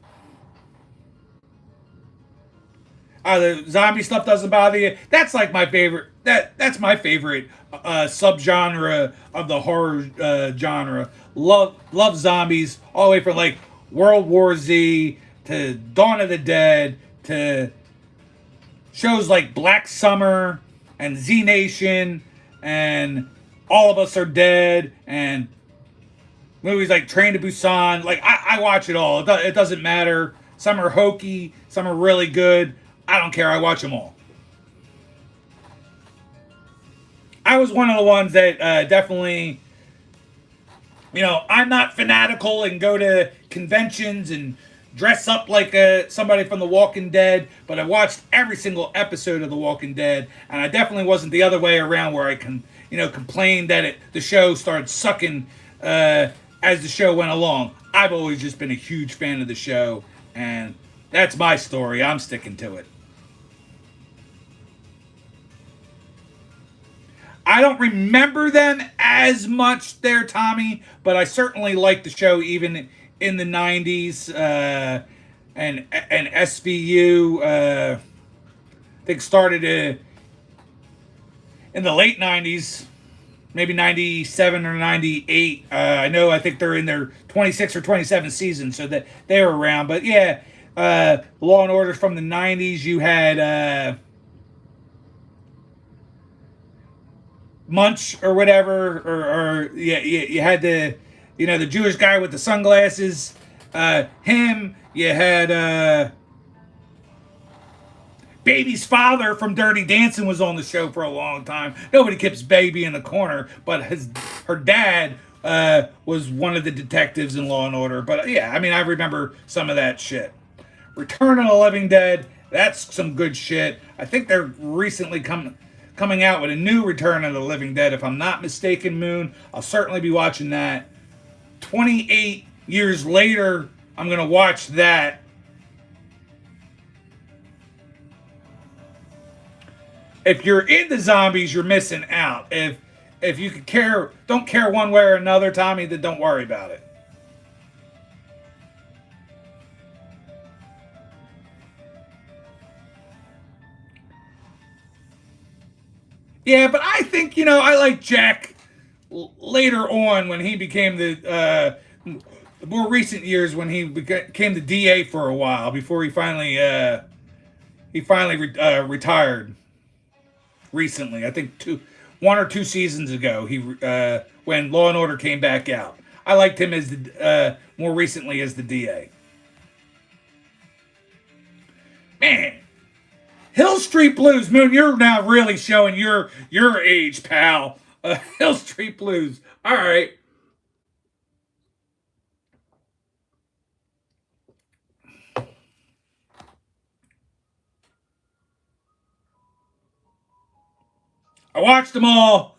The zombie stuff doesn't bother you. That's like my favorite. That's my favorite subgenre of the horror genre. Love zombies all the way from like World War Z to Dawn of the Dead to shows like Black Summer and Z Nation and All of Us Are Dead and movies like Train to Busan. Like I watch it all. It doesn't matter. Some are hokey. Some are really good. I don't care. I watch them all. I was one of the ones that definitely, I'm not fanatical and go to conventions and dress up like somebody from The Walking Dead, but I watched every single episode of The Walking Dead, and I definitely wasn't the other way around where I complained that the show started sucking as the show went along. I've always just been a huge fan of the show, and that's my story. I'm sticking to it. I don't remember them as much there, Tommy, but I certainly liked the show even in the 90s. And SVU, I think started in the late 90s, maybe 97 or 98. I think they're in their 26 or 27 season, so that they were around. But yeah, Law and Order from the 90s, you had Munch or whatever, or yeah, you had the Jewish guy with the sunglasses. Him. You had Baby's father from Dirty Dancing was on the show for a long time. Nobody keeps Baby in the corner, but her dad was one of the detectives in Law and Order. But yeah, I mean, I remember some of that shit. Return of the Living Dead. That's some good shit. I think they're recently coming out with a new Return of the Living Dead, if I'm not mistaken, Moon. I'll certainly be watching that. 28 years later, I'm going to watch that. If you're into zombies, you're missing out. If you don't care one way or another, Tommy, then don't worry about it. Yeah, but I think, I like Jack later on when he became the more recent years when he became the DA for a while before he finally retired recently. I think 1 or 2 seasons ago he when Law and Order came back out. I liked him as the more recently as the DA. Man, Hill Street Blues, Moon, you're now really showing your age, pal. Hill Street Blues. All right. I watched them all.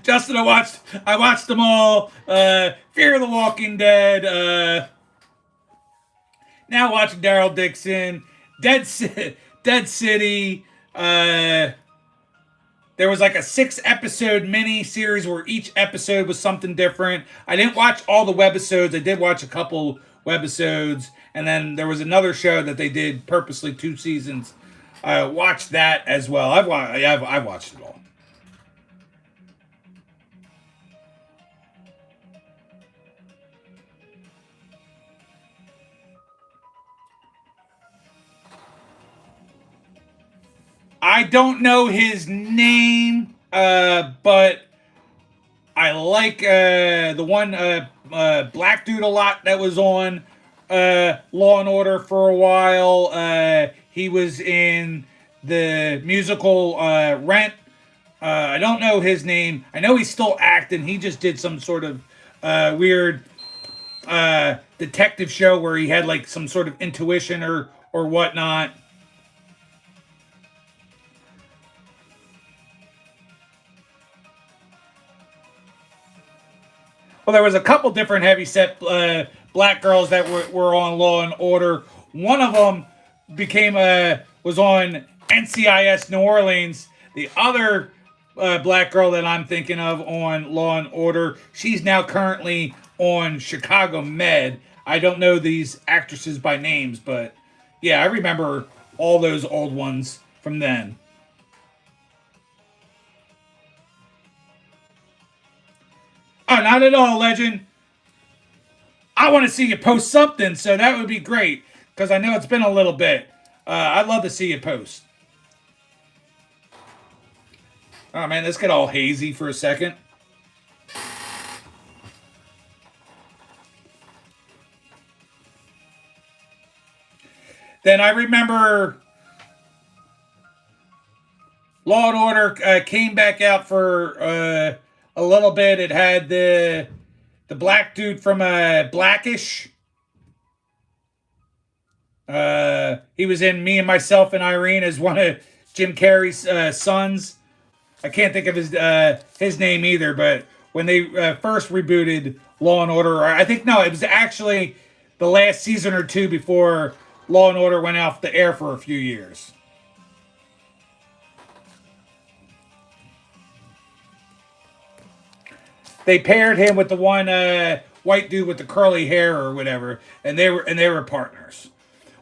Justin, I watched them all. Fear of the Walking Dead. Now watching Daryl Dixon. Dead City. There was like a 6-episode mini series where each episode was something different. I didn't watch all the webisodes. I did watch a couple webisodes, and then there was another show that they did purposely 2 seasons. I watched that as well. I've watched it all. I don't know his name, but I like the one black dude a lot that was on Law and Order for a while. He was in the musical Rent. I don't know his name. I know he's still acting. He just did some sort of weird detective show where he had like some sort of intuition or whatnot. Well, there was a couple different heavyset black girls that were on Law and Order. One of them was on NCIS New Orleans. The other black girl that I'm thinking of on Law and Order, she's now currently on Chicago Med. I don't know these actresses by names, but yeah, I remember all those old ones from then. Oh, not at all, Legend. I want to see you post something, so that would be great, because I know it's been a little bit. I'd love to see you post. Oh, man, let's get all hazy for a second. Then I remember Law and Order came back out for a little bit. It had the black dude from Blackish. He was in Me and Myself and Irene as one of Jim Carrey's sons. I can't think of his name either, but when they first rebooted Law and Order, I think, no, it was actually the last season or two before Law and Order went off the air for a few years. They paired him with the one white dude with the curly hair or whatever, and they were partners.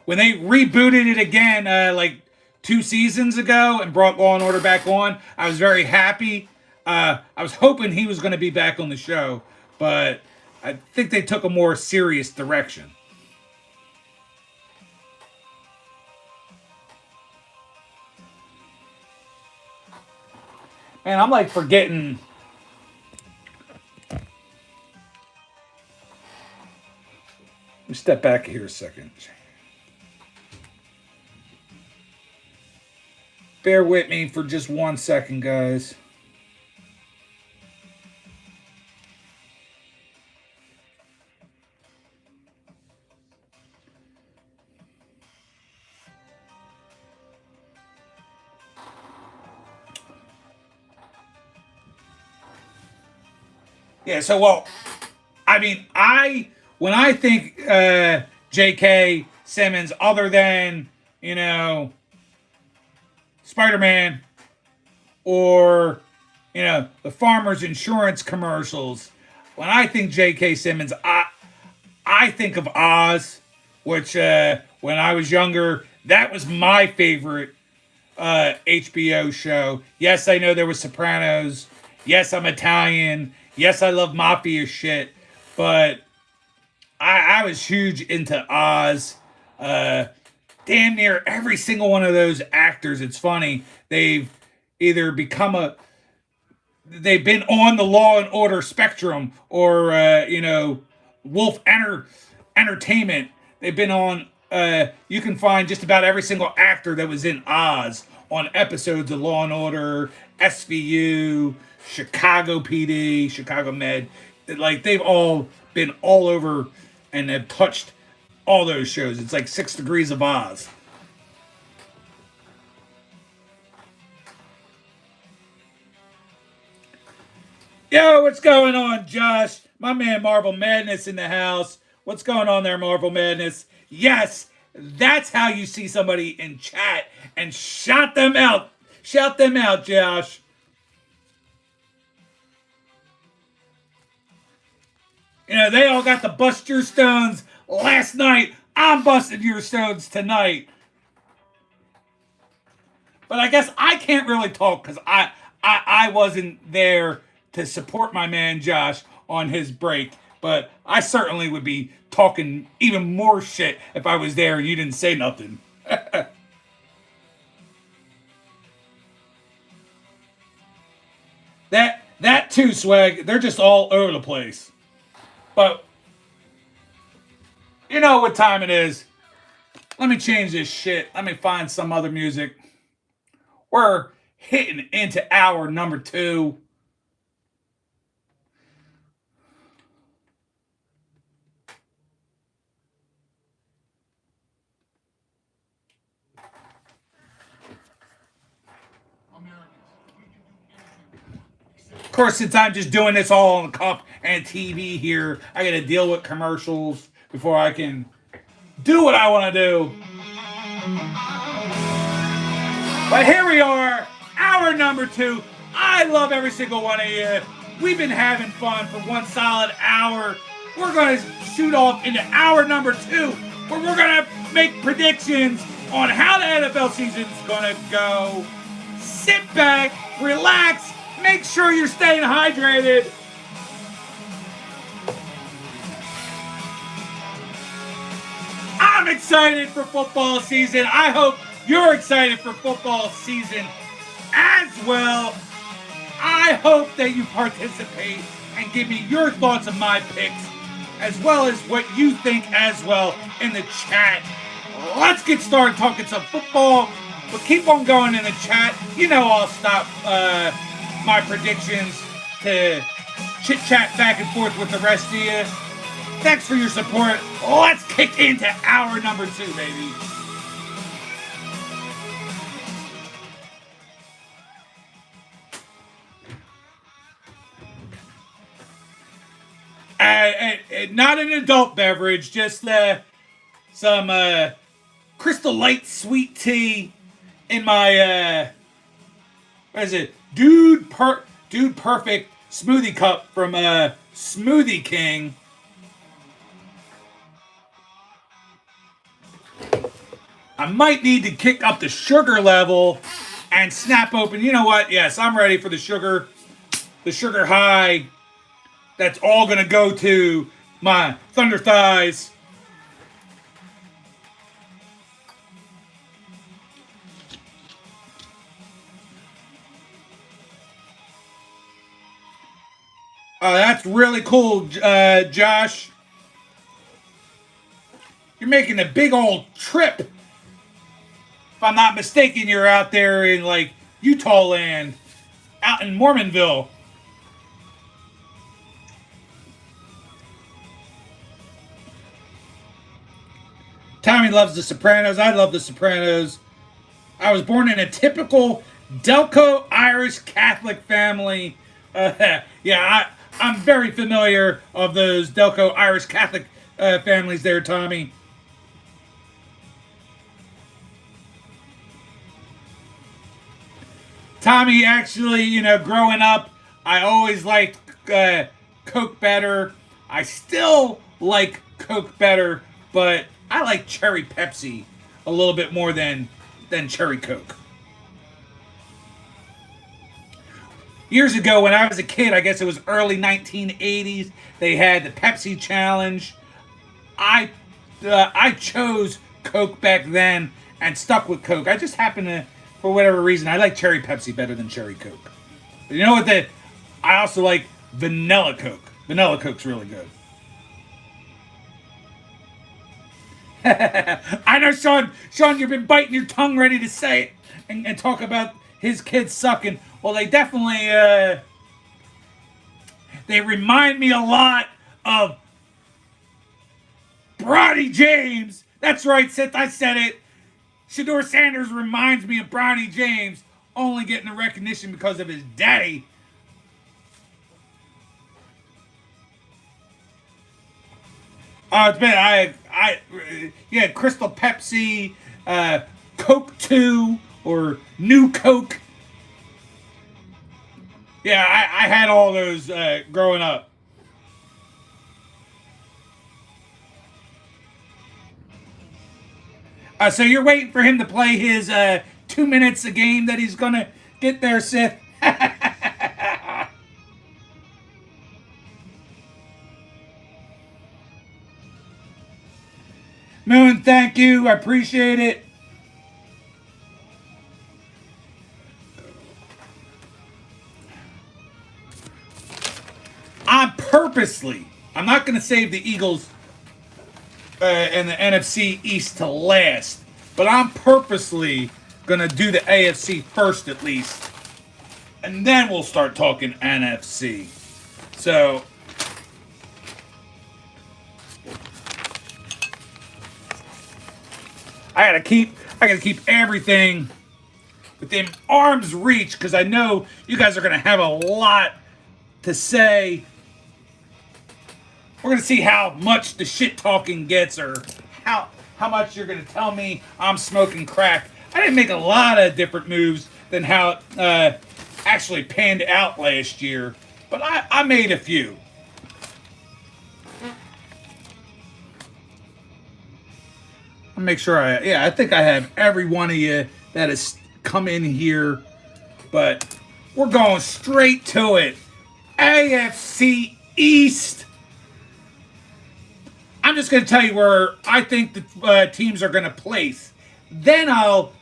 When they rebooted it again, like 2 seasons ago, and brought Law and Order back on, I was very happy. I was hoping he was going to be back on the show, but I think they took a more serious direction. Man, I'm like forgetting. Let me step back here a second. Bear with me for just 1 second, guys. Yeah, so, well, I mean, when I think J.K. Simmons, other than, Spider-Man or, the Farmers Insurance commercials, when I think J.K. Simmons, I think of Oz, which when I was younger, that was my favorite HBO show. Yes, I know there was Sopranos. Yes, I'm Italian. Yes, I love mafia shit, but I was huge into Oz. Damn near every single one of those actors, it's funny, they've either they've been on the Law and Order spectrum or, Wolf Entertainment. They've been on, you can find just about every single actor that was in Oz on episodes of Law and Order, SVU, Chicago PD, Chicago Med. Like, they've all been all over and have touched all those shows. It's like 6 Degrees of Oz. Yo, what's going on, Josh? My man Marvel Madness in the house. What's going on there, Marvel Madness? Yes, that's how you see somebody in chat and shout them out. Shout them out, Josh. They all got to bust your stones last night. I'm busting your stones tonight. But I guess I can't really talk because I wasn't there to support my man Josh on his break. But I certainly would be talking even more shit if I was there and you didn't say nothing. That too, Swag. They're just all over the place. But you know what time it is. Let me change this shit. Let me find some other music. We're hitting into hour number 2. Of course, since I'm just doing this all on the cuff and TV here, I got to deal with commercials, before I can do what I want to do. But here we are, hour number 2. I love every single one of you. We've been having fun for one solid hour. We're going to shoot off into hour number 2, where we're going to make predictions on how the NFL season's going to go. Sit back, relax, make sure you're staying hydrated. I'm excited for football season. I hope you're excited for football season as well. I hope that you participate and give me your thoughts on my picks, as well as what you think as well in the chat. Let's get started talking some football, but keep on going in the chat. You know I'll stop my predictions to chit-chat back and forth with the rest of you. Thanks for your support. Let's kick into hour number 2, baby. Not an adult beverage, just some Crystal Light sweet tea in my what is it? Dude Perfect smoothie cup from Smoothie King. I might need to kick up the sugar level and snap open. You know what? Yes, I'm ready for the sugar high. That's all going to go to my Thunder Thighs. Oh, that's really cool, Josh. You're making a big old trip. If I'm not mistaken, you're out there in, like, Utah land, out in Mormonville. Tommy loves The Sopranos. I love The Sopranos. I was born in a typical Delco Irish Catholic family. Yeah, I'm very familiar of those Delco Irish Catholic families there, Tommy. Tommy, actually, you know, growing up, I always liked Coke better. I still like Coke better, but I like Cherry Pepsi a little bit more than Cherry Coke. Years ago, when I was a kid, I guess it was early 1980s, they had the Pepsi Challenge. I chose Coke back then and stuck with Coke. I just happened to, for whatever reason, I like Cherry Pepsi better than Cherry Coke. But you know what? I also like Vanilla Coke. Vanilla Coke's really good. I know, Sean, you've been biting your tongue ready to say it and talk about his kids sucking. Well, they definitely, they remind me a lot of Bronny James. That's right, Seth, I said it. Shedeur Sanders reminds me of Bronny James, only getting the recognition because of his daddy. It's been, yeah, Crystal Pepsi, Coke 2, or New Coke. Yeah, I had all those growing up. So you're waiting for him to play his 2 minutes a game that he's going to get there, Sith? Moon, thank you. I appreciate it. I'm not going to save the Eagles and the NFC East to last, but I'm purposely going to do the AFC first at least, and then we'll start talking NFC. So, I gotta keep everything within arm's reach, because I know you guys are gonna have a lot to say. We're gonna see how much the shit talking gets, or how much you're gonna tell me I'm smoking crack. I didn't make a lot of different moves than how it actually panned out last year, but I made a few. I'll make sure I think I have every one of you that has come in here, but we're going straight to it. AFC East. I'm just going to tell you where I think the teams are going to place. Then I'll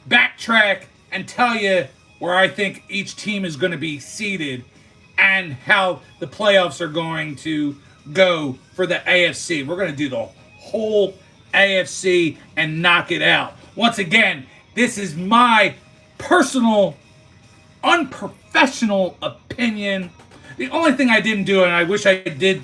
backtrack and tell you where I think each team is going to be seated and how the playoffs are going to go for the AFC. We're going to do the whole AFC and knock it out. Once again, this is my personal, unprofessional opinion. The only thing I didn't do, and I wish I did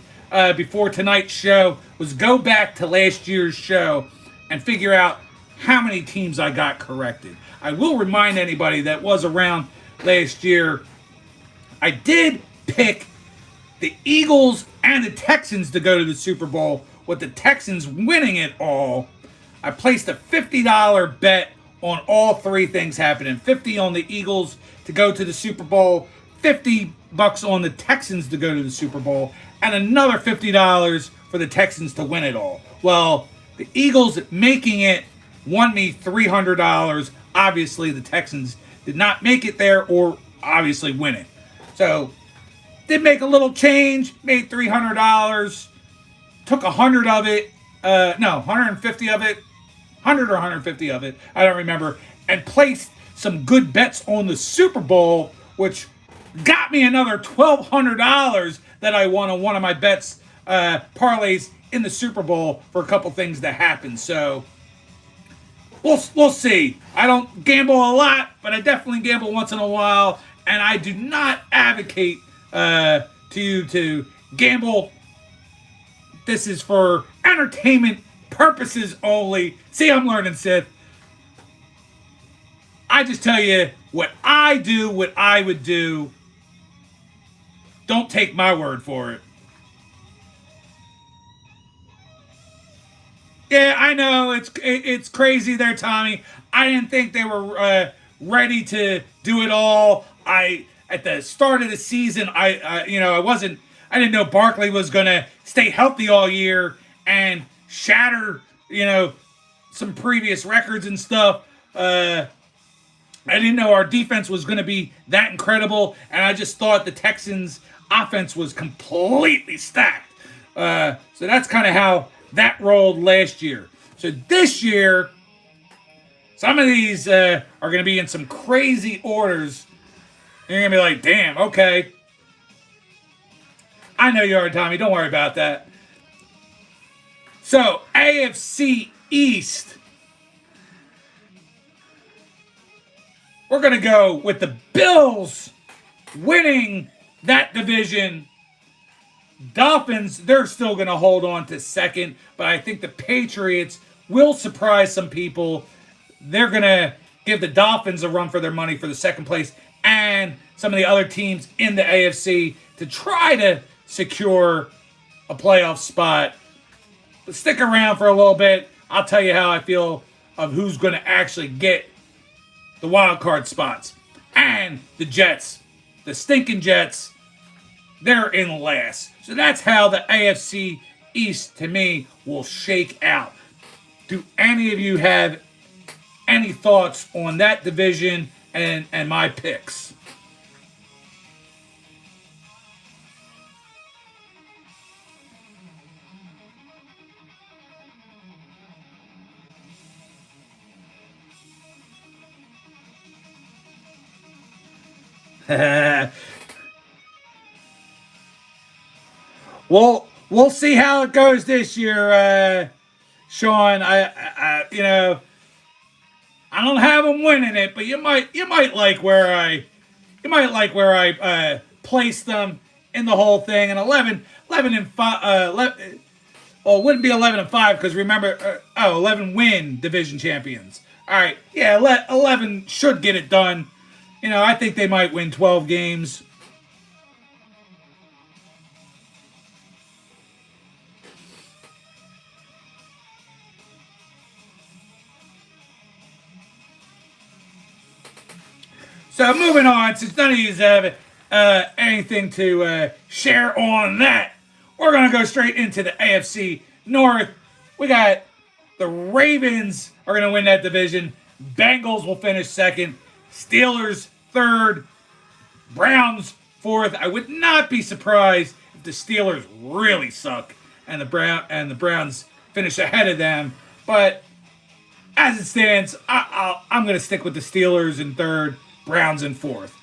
before tonight's show, was go back to last year's show and figure out how many teams I got corrected. I will remind anybody that was around last year, I did pick the Eagles and the Texans to go to the Super Bowl, with the Texans winning it all. I placed a $50 bet on all three things happening. 50 on the Eagles to go to the Super Bowl, $50 on the Texans to go to the Super Bowl, and another $50 for the Texans to win it all. Well, the Eagles making it won me $300. Obviously, the Texans did not make it there or obviously win it. So, did make a little change, made $300, took 100 of it, 150 of it, 100 or 150 of it, I don't remember, and placed some good bets on the Super Bowl, which got me another $1,200 that I won on one of my bets, parlays in the Super Bowl for a couple things that happened. So we'll see. I don't gamble a lot, but I definitely gamble once in a while, and I do not advocate to you to gamble. This is for entertainment purposes only. See, I'm learning, Sith. I just tell you what I do, what I would do. Don't take my word for it. Yeah, I know it's crazy there, Tommy. I didn't think they were ready to do it all. At the start of the season, I didn't know Barkley was gonna stay healthy all year and shatter some previous records and stuff. I didn't know our defense was going to be that incredible, and I just thought the Texans' offense was completely stacked. So that's kind of how that rolled last year. So this year, some of these are going to be in some crazy orders. You're going to be like, damn, okay. I know you are, Tommy. Don't worry about that. So, AFC East. We're going to go with the Bills winning that division. Dolphins, they're still going to hold on to second, but I think the Patriots will surprise some people. They're going to give the Dolphins a run for their money for the second place, and some of the other teams in the AFC to try to secure a playoff spot. But stick around for a little bit. I'll tell you how I feel of who's going to actually get the wild card spots. And the Jets, the stinking Jets, they're in last. So that's how the AFC East, to me, will shake out. Do any of you have any thoughts on that division and my picks? We'll see how it goes this year, Sean. I don't have them winning it, but you might like where I placed them in the whole thing. And 11 and 5. Well, it wouldn't be 11 and 5 because remember, 11 win division champions. All right, yeah, 11 should get it done. I think they might win 12 games. So moving on, since none of you have anything to share on that, we're going to go straight into the AFC North. We got the Ravens are going to win that division. Bengals will finish second. Steelers third. Browns fourth. I would not be surprised if the Steelers really suck and the Browns finish ahead of them. But as it stands, I'm going to stick with the Steelers in third, Browns in fourth.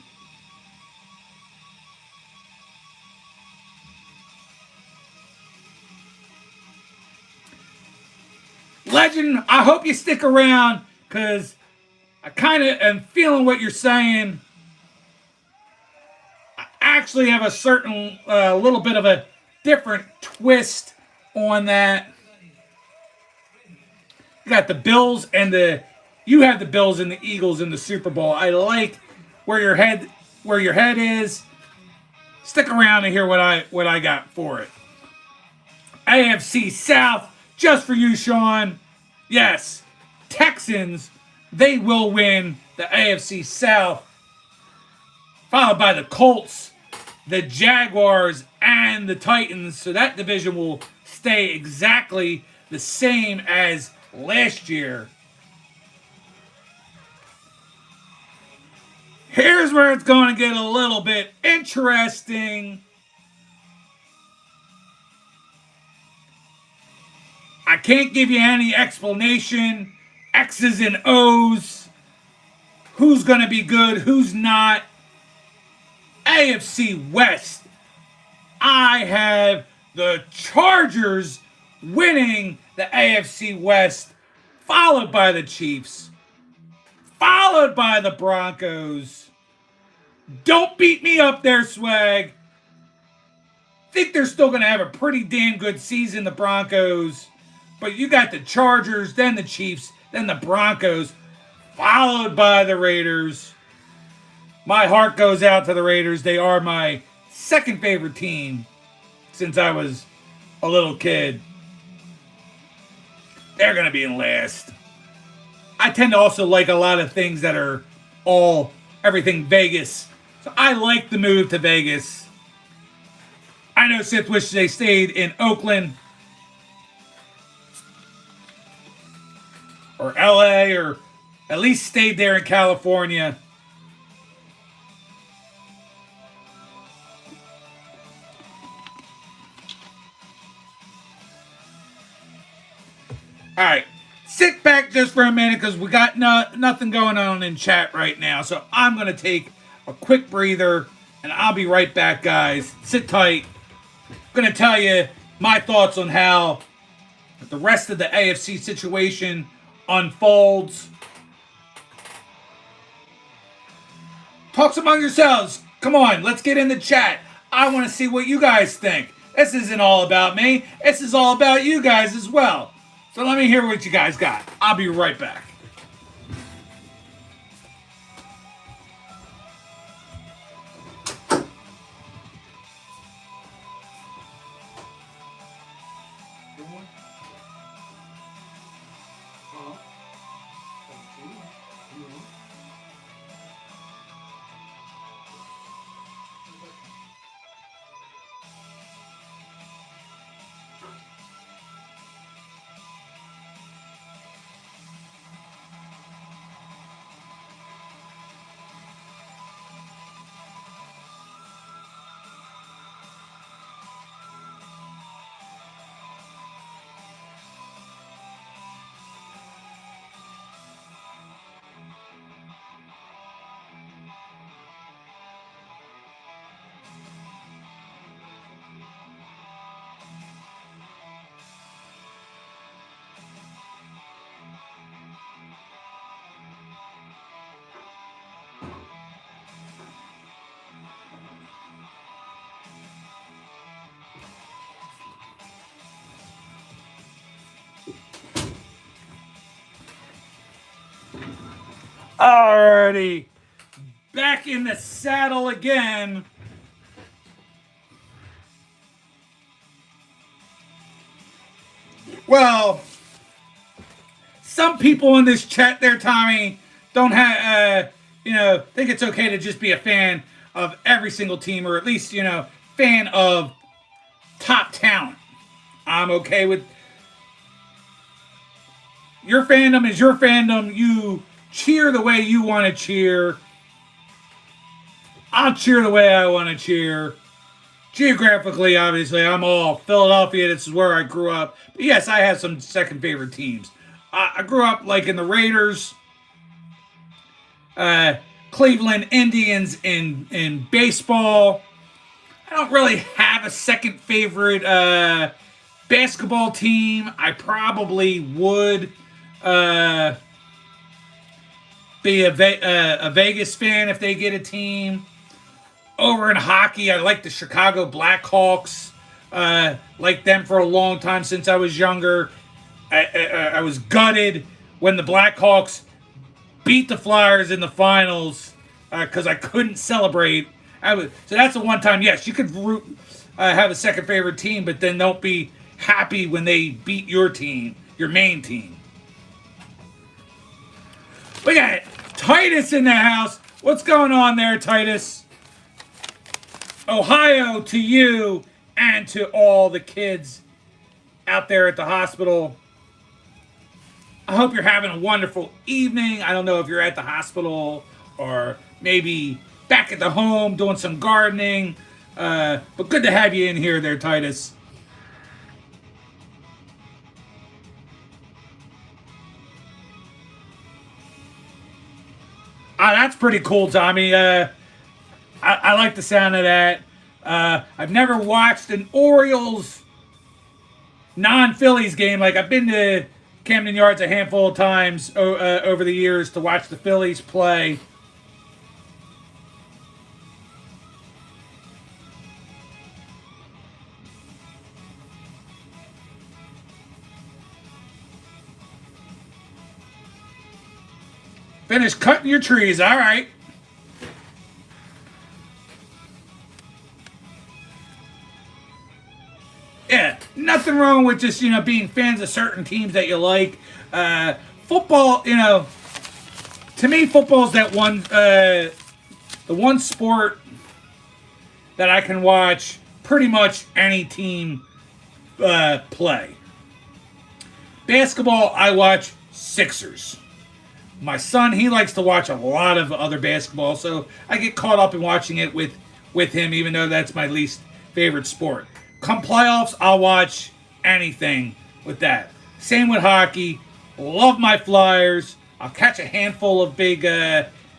Legend, I hope you stick around because I kind of am feeling what you're saying. I actually have a certain, little bit of a different twist on that. You got the Bills and you have the Bills and the Eagles in the Super Bowl. I like where your head is. Stick around and hear what I got for it. AFC South, just for you, Sean. Yes, Texans, they will win the AFC South, followed by the Colts, the Jaguars, and the Titans. So that division will stay exactly the same as last year. Here's where it's going to get a little bit interesting. I can't give you any explanation. X's and O's. Who's going to be good, who's not. AFC West. I have the Chargers winning the AFC West, followed by the Chiefs, followed by the Broncos. Don't beat me up there, Swag. Think they're still going to have a pretty damn good season, the Broncos. But you got the Chargers, then the Chiefs, then the Broncos, followed by the Raiders. My heart goes out to the Raiders. They are my second favorite team since I was a little kid. They're going to be in last. I tend to also like a lot of things that are everything Vegas. So I like the move to Vegas. I know Sith wishes they stayed in Oakland or LA or at least stayed there in California. All right, sit back just for a minute because we got nothing going on in chat right now. So I'm going to take a quick breather and I'll be right back, guys. Sit tight. I'm going to tell you my thoughts on how the rest of the AFC situation unfolds. Talks among yourselves. Come on, let's get in the chat. I want to see what you guys think. This isn't all about me. This is all about you guys as well. So let me hear what you guys got. I'll be right back. Alrighty, back in the saddle again. Well, some people in this chat there, Tommy, don't have, think it's okay to just be a fan of every single team, or at least, fan of top talent. I'm okay with your fandom is your fandom. You cheer the way you want to cheer. I'll cheer the way I want to cheer. Geographically, obviously, I'm all Philadelphia. This is where I grew up. But yes, I have some second favorite teams. I grew up like in the Raiders, Cleveland Indians in baseball. I don't really have a second favorite basketball team. I probably would be a Vegas fan if they get a team. Over in hockey, I like the Chicago Blackhawks. Like them for a long time since I was younger. I was gutted when the Blackhawks beat the Flyers in the finals because I couldn't celebrate. So that's the one time, yes, you could have a second favorite team, but then don't be happy when they beat your team, your main team. We got Titus in the house. What's going on there, Titus? Ohio to you and to all the kids out there at the hospital. I hope you're having a wonderful evening. I don't know if you're at the hospital or maybe back at the home doing some gardening. But good to have you in here there, Titus. That's pretty cool, Tommy. I like the sound of that. I've never watched an Orioles non-Phillies game. Like, I've been to Camden Yards a handful of times over the years to watch the Phillies play. Finish cutting your trees. All right. Yeah, nothing wrong with just, being fans of certain teams that you like. Football, to me, football's that the one sport that I can watch pretty much any team play. Basketball, I watch Sixers. My son, he likes to watch a lot of other basketball, so I get caught up in watching it with him, even though that's my least favorite sport. Come playoffs, I'll watch anything with that. Same with hockey. Love my Flyers. I'll catch a handful of big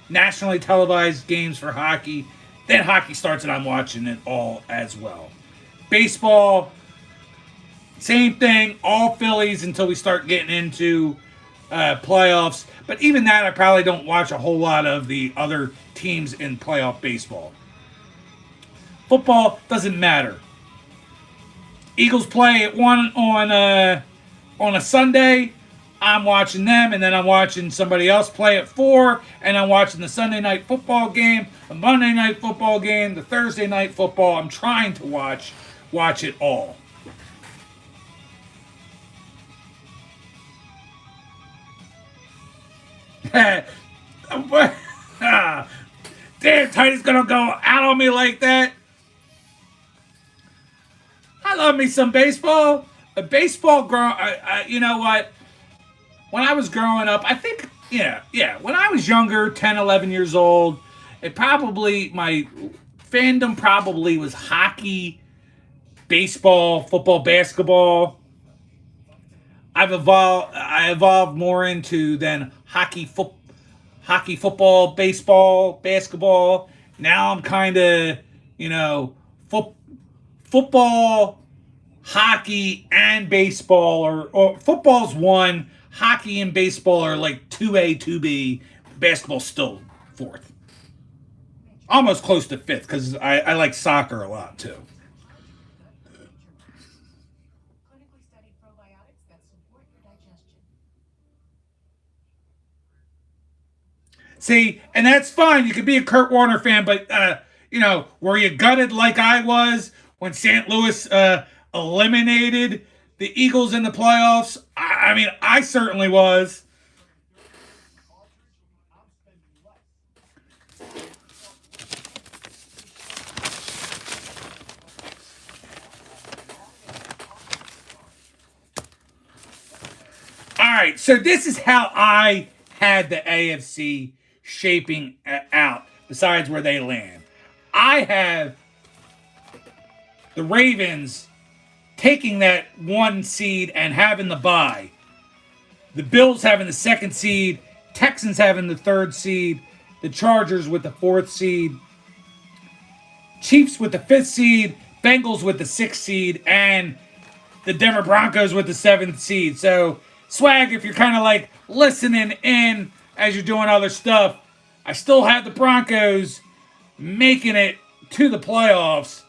nationally televised games for hockey. Then hockey starts and I'm watching it all as well. Baseball, same thing. All Phillies until we start getting into playoffs. But even that, I probably don't watch a whole lot of the other teams in playoff baseball. Football doesn't matter. Eagles play at 1 on a Sunday. I'm watching them, and then I'm watching somebody else play at 4, and I'm watching the Sunday night football game, the Monday night football game, the Thursday night football. I'm trying to watch it all. Damn, Titus gonna go out on me like that. I love me some baseball. You know what? When I was growing up, I think, when I was younger, 10, 11 years old, my fandom probably was hockey, baseball, football, basketball. I evolved more into then hockey, football, baseball, basketball. Now I'm kind of, football, hockey, and baseball, or football's 1, hockey and baseball are like 2A, 2B, basketball's still 4th. Almost close to 5th, because I like soccer a lot, too. See, and that's fine. You could be a Kurt Warner fan, but, were you gutted like I was when St. Louis eliminated the Eagles in the playoffs? I mean, I certainly was. right, so this is how I had the AFC shaping out, besides where they land. I have the Ravens taking that 1 seed and having the bye. The Bills having the 2nd seed, Texans having the 3rd seed, the Chargers with the 4th seed, Chiefs with the 5th seed, Bengals with the 6th seed, and the Denver Broncos with the 7th seed. So, Swag, if you're kind of like listening in as you're doing other stuff, I still have the Broncos making it to the playoffs.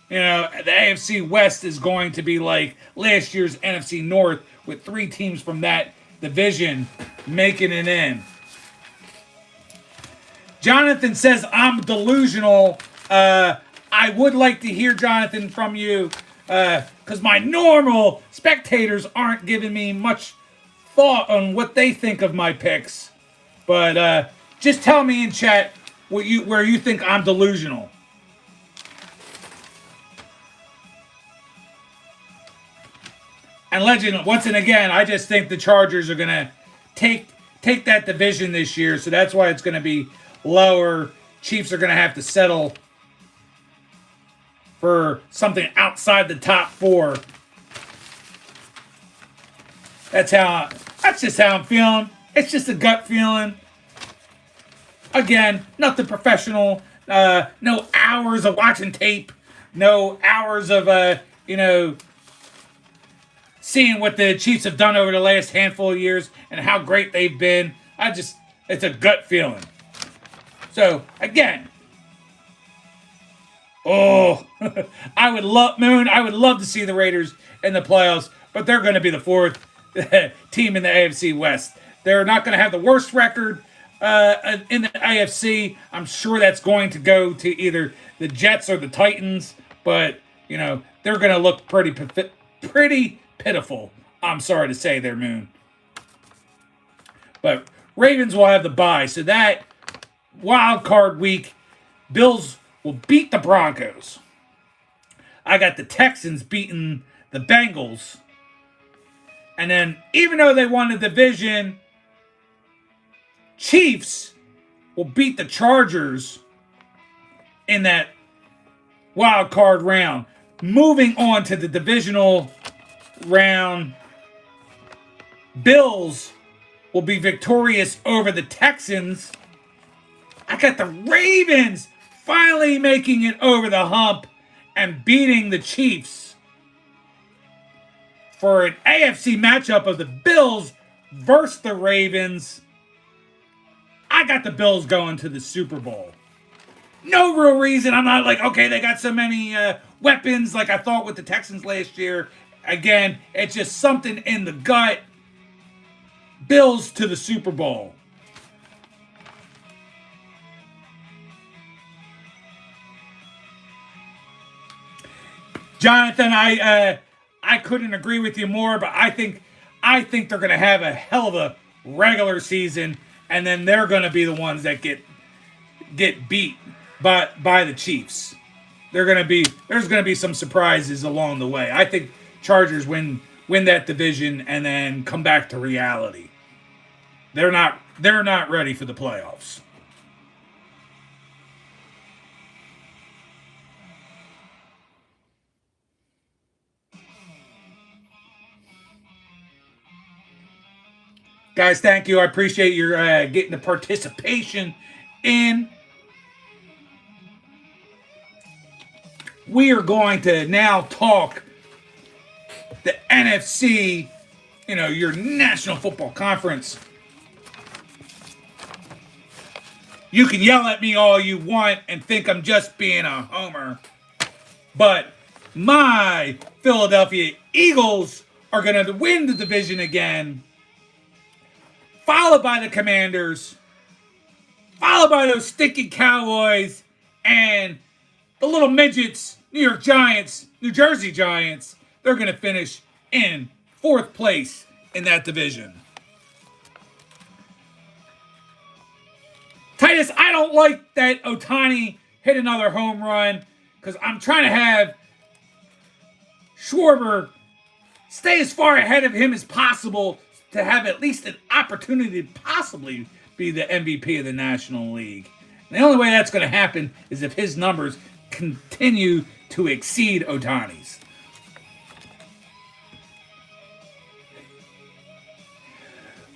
You know, the AFC West is going to be like last year's NFC North with 3 teams from that division making it in. Jonathan says, I'm delusional. I would like to hear, Jonathan, from you, because my normal spectators aren't giving me much thought on what they think of my picks. But just tell me in chat where you think I'm delusional. And Legend, once and again, I just think the Chargers are going to take that division this year, so that's why it's going to be lower. Chiefs are going to have to settle for something outside the top 4. That's just how I'm feeling. It's just a gut feeling. Again, nothing professional. No hours of watching tape. No hours of seeing what the Chiefs have done over the last handful of years and how great they've been. It's a gut feeling. So, again, I would love to see the Raiders in the playoffs, but they're going to be the 4th team in the AFC West. They're not going to have the worst record in the AFC. I'm sure that's going to go to either the Jets or the Titans, but, they're going to look pretty pitiful. I'm sorry to say there, Moon. But Ravens will have the bye, so that wild card week, Bills will beat the Broncos. I got the Texans beating the Bengals. And then, even though they won the division, Chiefs will beat the Chargers in that wild card round. Moving on to the divisional round, Bills will be victorious over the Texans. I got the Ravens finally making it over the hump and beating the Chiefs for an AFC matchup of the Bills versus the Ravens. I got the Bills going to the Super Bowl. No real reason. I'm not like, okay, they got so many weapons like I thought with the Texans last year. Again, it's just something in the gut. Bills to the Super Bowl. Jonathan, I couldn't agree with you more, but I think they're going to have a hell of a regular season, and then they're going to be the ones that get beat by the Chiefs. There's going to be some surprises along the way. I think Chargers win that division and then come back to reality. They're not ready for the playoffs. Guys, thank you. I appreciate your getting the participation in. We are going to now talk the NFC, your National Football Conference. You can yell at me all you want and think I'm just being a homer, but my Philadelphia Eagles are going to win the division again, followed by the Commanders, followed by those stinking Cowboys, and the little midgets, New York Giants, New Jersey Giants. They're going to finish in 4th place in that division. Titus, I don't like that Ohtani hit another home run because I'm trying to have Schwarber stay as far ahead of him as possible to have at least an opportunity to possibly be the MVP of the National League. And the only way that's going to happen is if his numbers continue to exceed Ohtani's.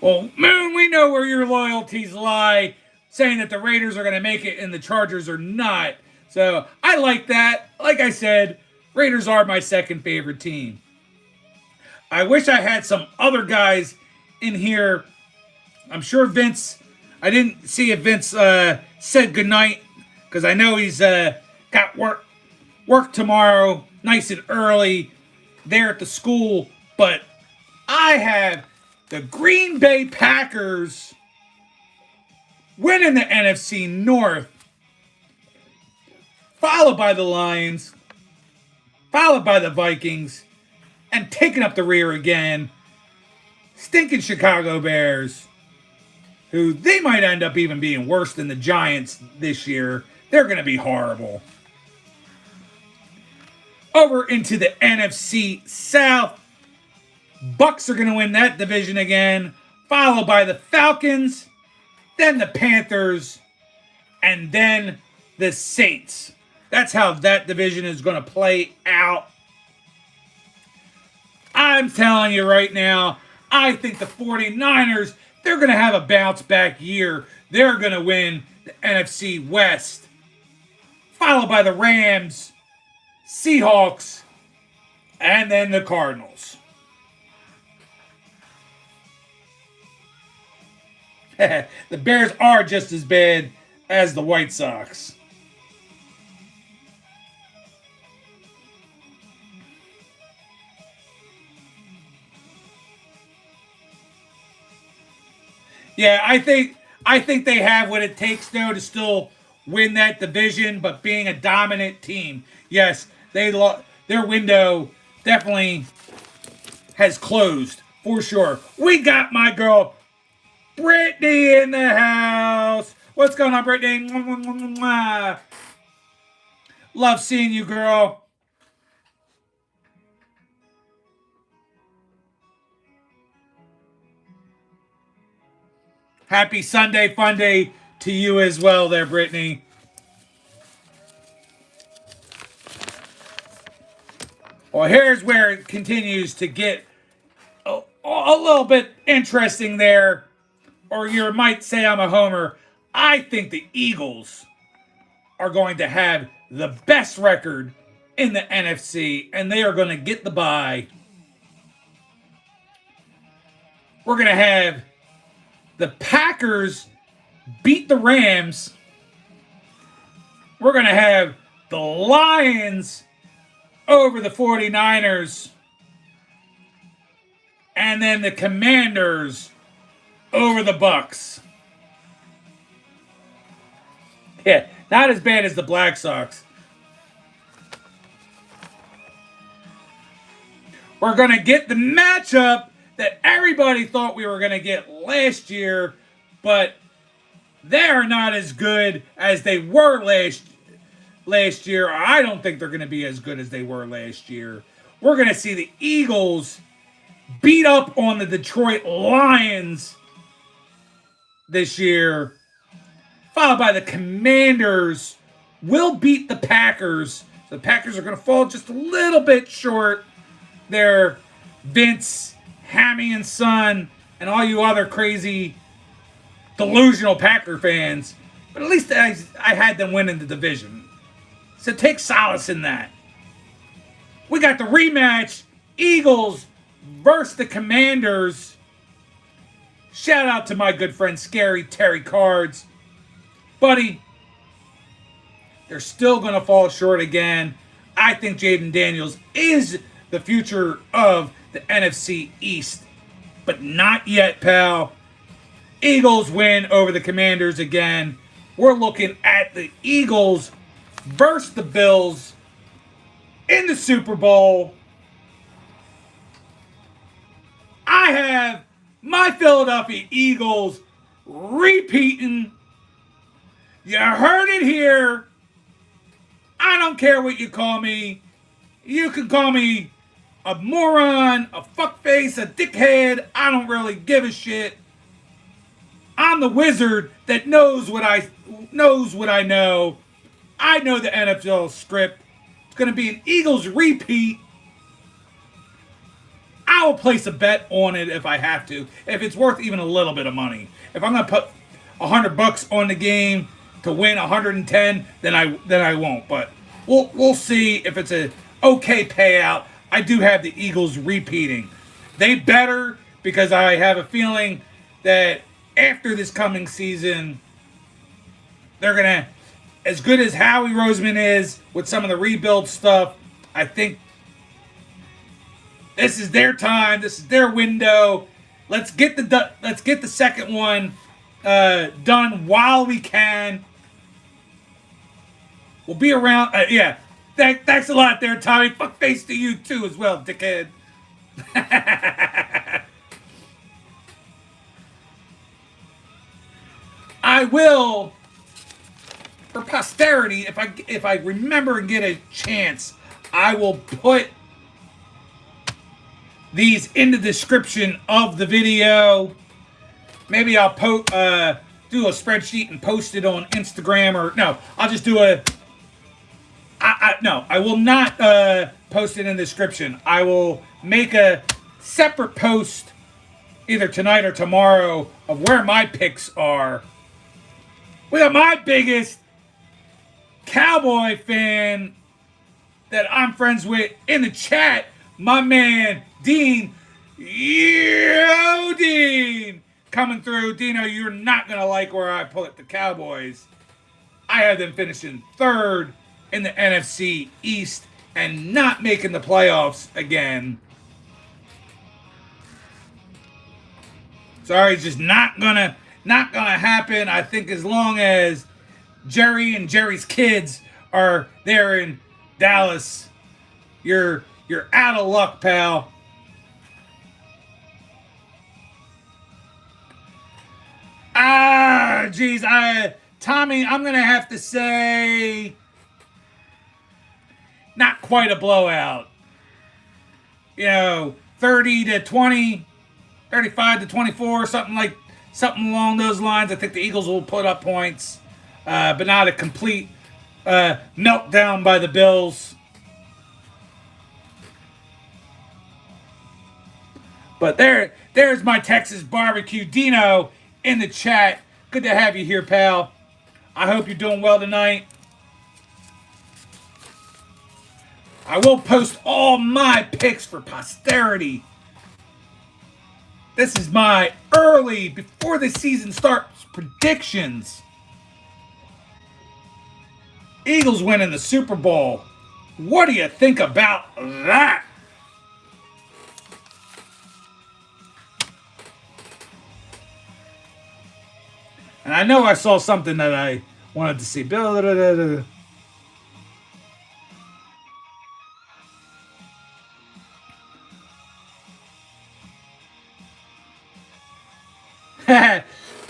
Well, Moon, we know where your loyalties lie, saying that the Raiders are going to make it and the Chargers are not. So I like that. Like I said, Raiders are my second favorite team. I wish I had some other guys in here. I'm sure Vince, I didn't see if Vince said goodnight, because I know he's got work tomorrow, nice and early, there at the school. But I have the Green Bay Packers winning the NFC North, followed by the Lions, followed by the Vikings, and taking up the rear again, stinking Chicago Bears, who they might end up even being worse than the Giants this year. They're going to be horrible. Over into the NFC South, Bucks are going to win that division again, followed by the Falcons, then the Panthers, and then the Saints. That's how that division is going to play out. I'm telling you right now, I think the 49ers, they're going to have a bounce back year. They're going to win the NFC West, followed by the Rams, Seahawks, and then the Cardinals. The Bears are just as bad as the White Sox. Yeah, I think they have what it takes, though, to still win that division, but being a dominant team. Yes, their window definitely has closed, for sure. We got my girl Brittany in the house. What's going on, Brittany? Love seeing you, girl. Happy Sunday Funday to you as well there, Brittany. Well, here's where it continues to get a little bit interesting there. Or you might say I'm a homer. I think the Eagles are going to have the best record in the NFC, and they are going to get the bye. We're going to have the Packers beat the Rams. We're going to have the Lions over the 49ers. And then the Commanders over the Bucks. Yeah, not as bad as the Black Sox. We're going to get the matchup that everybody thought we were going to get last year, but they are not as good as they were last year. I don't think they're going to be as good as they were last year. We're going to see the Eagles beat up on the Detroit Lions this year, followed by the Commanders will beat the Packers. So the Packers are going to fall just a little bit short. They're Vince, Hammy and Son, and all you other crazy, delusional Packer fans. But at least I had them winning the division. So take solace in that. We got the rematch, Eagles versus the Commanders. Shout out to my good friend Scary Terry Cards. Buddy, they're still going to fall short again. I think Jaden Daniels is the future of the NFC East. But not yet, pal. Eagles win over the Commanders again. We're looking at the Eagles versus the Bills in the Super Bowl. I have my Philadelphia Eagles repeating. You heard it here. I don't care what you call me. You can call me a moron, a fuckface, a dickhead. I don't really give a shit. I'm the wizard that knows what I know. I know the NFL script. It's going to be an Eagles repeat. I will place a bet on it if I have to, if it's worth even a little bit of money. If I'm going to put $100 on the game to win 110, then I won't. But we'll see if it's a okay payout. I do have the Eagles repeating. They better, because I have a feeling that after this coming season, they're going to, as good as Howie Roseman is with some of the rebuild stuff, I think this is their time. This is their window. Let's get the second one done while we can. We'll be around. Yeah. Thanks a lot there, Tommy. Fuck face to you too as well, dickhead. I will, for posterity, if I remember and get a chance, I will put these in the description of the video. Maybe I'll do a spreadsheet and post it on Instagram, or no, I'll just do a. No, I will not post it in the description. I will make a separate post either tonight or tomorrow of where my picks are. We got my biggest Cowboy fan that I'm friends with in the chat, my man Dean. Yo, Dean, coming through. Dino, you're not gonna like where I put the Cowboys. I have them finishing third in the NFC East and not making the playoffs again. Sorry, it's just not gonna happen. I think as long as Jerry and Jerry's kids are there in Dallas, you're out of luck, pal. Geez, Tommy, I'm gonna have to say not quite a blowout. 30 to 20, 35 to 24, something along those lines. I think the Eagles will put up points, but not a complete meltdown by the Bills. But there's my Texas barbecue. Dino in the chat. Good to have you here, pal. I hope you're doing well tonight. I will post all my picks for posterity. This is my early, before the season starts, predictions. Eagles winning the Super Bowl. What do you think about that? And I know I saw something that I wanted to see.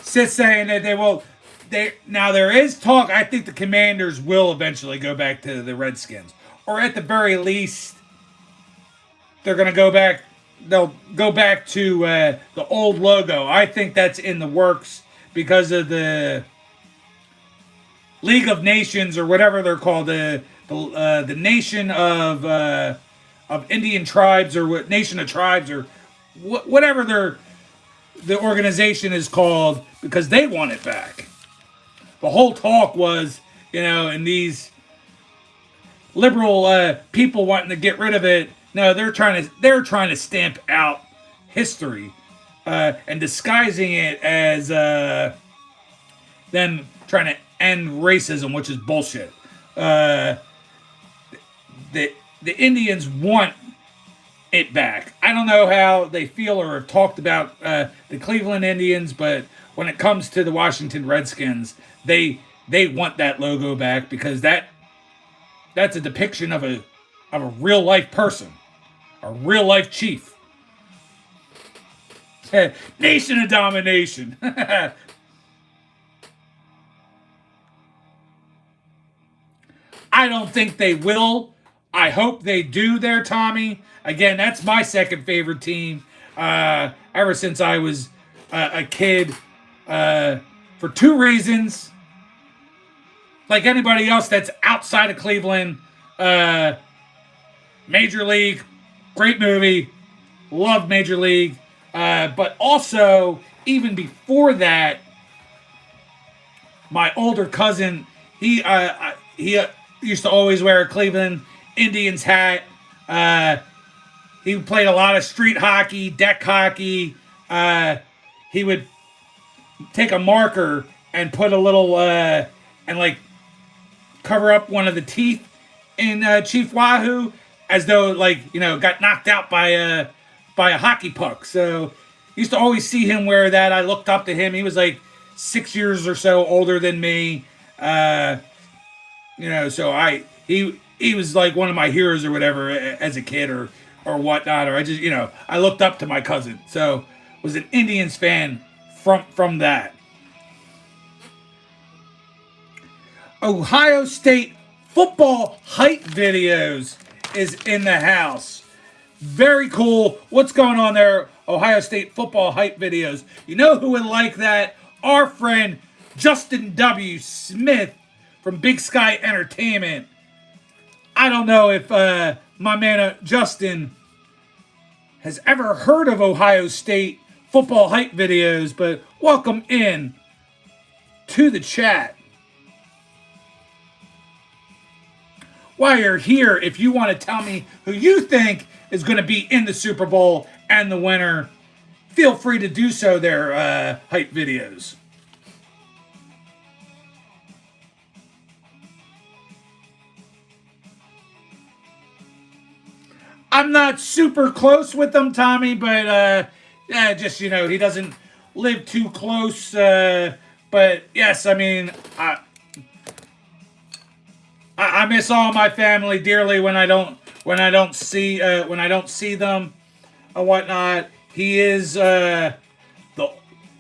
Sis saying that they will. Now there is talk. I think the Commanders will eventually go back to the Redskins, or at the very least, they're going to go back. They'll go back to the old logo. I think that's in the works because of the League of Nations, or whatever they're called, the Nation of Indian Tribes, or what Nation of Tribes, or whatever the organization is called, because they want it back. The whole talk was, and these liberal people wanting to get rid of it. No, they're trying to stamp out history and disguising it as them trying to end racism, which is bullshit. The Indians want it back. I don't know how they feel or have talked about the Cleveland Indians, but when it comes to the Washington Redskins, they want that logo back, because that's a depiction of a real life person, a real life chief. Nation of domination. I don't think they will. I hope they do there, Tommy. Again, that's my second favorite team. Ever since I was a kid, for two reasons. Like anybody else that's outside of Cleveland, Major League, great movie, love Major League, but also even before that, my older cousin, he used to always wear a Cleveland Indians hat. He played a lot of street hockey, deck hockey. He would take a marker and put a little and like cover up one of the teeth in Chief Wahoo, as though got knocked out by a hockey puck. So used to always see him wear that. I looked up to him. He was like 6 years or so older than me. So he was like one of my heroes or whatever as a kid or whatnot. Or I just I looked up to my cousin. So was an Indians fan from that. Ohio State football hype videos is in the house. Very cool. What's going on there? Ohio State football hype videos. You know who would like that? Our friend Justin W. Smith from Big Sky Entertainment. I don't know if my man Justin has ever heard of Ohio State football hype videos, but welcome in to the chat. While you're here, if you want to tell me who you think is going to be in the Super Bowl and the winner, feel free to do so there, hype videos. I'm not super close with him, Tommy, but just, he doesn't live too close. But yes, I mean, I miss all my family dearly when I don't see them or whatnot. He is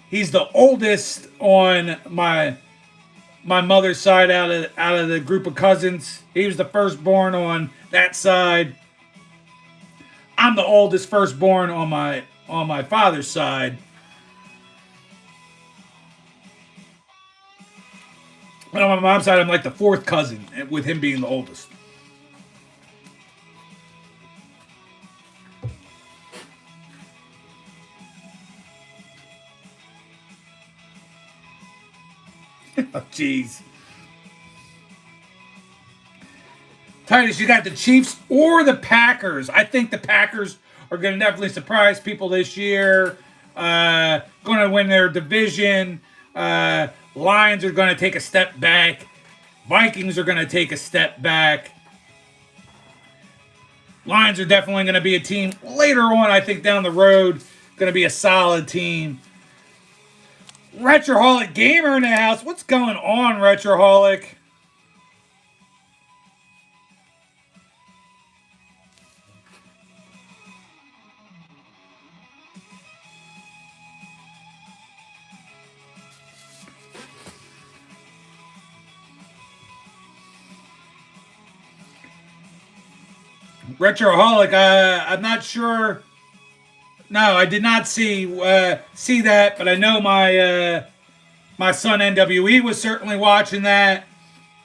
he's the oldest on my mother's side out of the group of cousins. He was the firstborn on that side. I'm the oldest firstborn on my father's side. And on my mom's side, I'm like the fourth cousin, with him being the oldest. Oh, jeez. Titus, you got the Chiefs or the Packers. I think the Packers are going to definitely surprise people this year. Going to win their division. Lions are going to take a step back. Vikings are going to take a step back. Lions are definitely going to be a team later on, I think, down the road. Going to be a solid team. Retroholic Gamer in the house. What's going on, Retroholic? Retroholic, I'm not sure. No, I did not see that, but I know my son NWE was certainly watching that.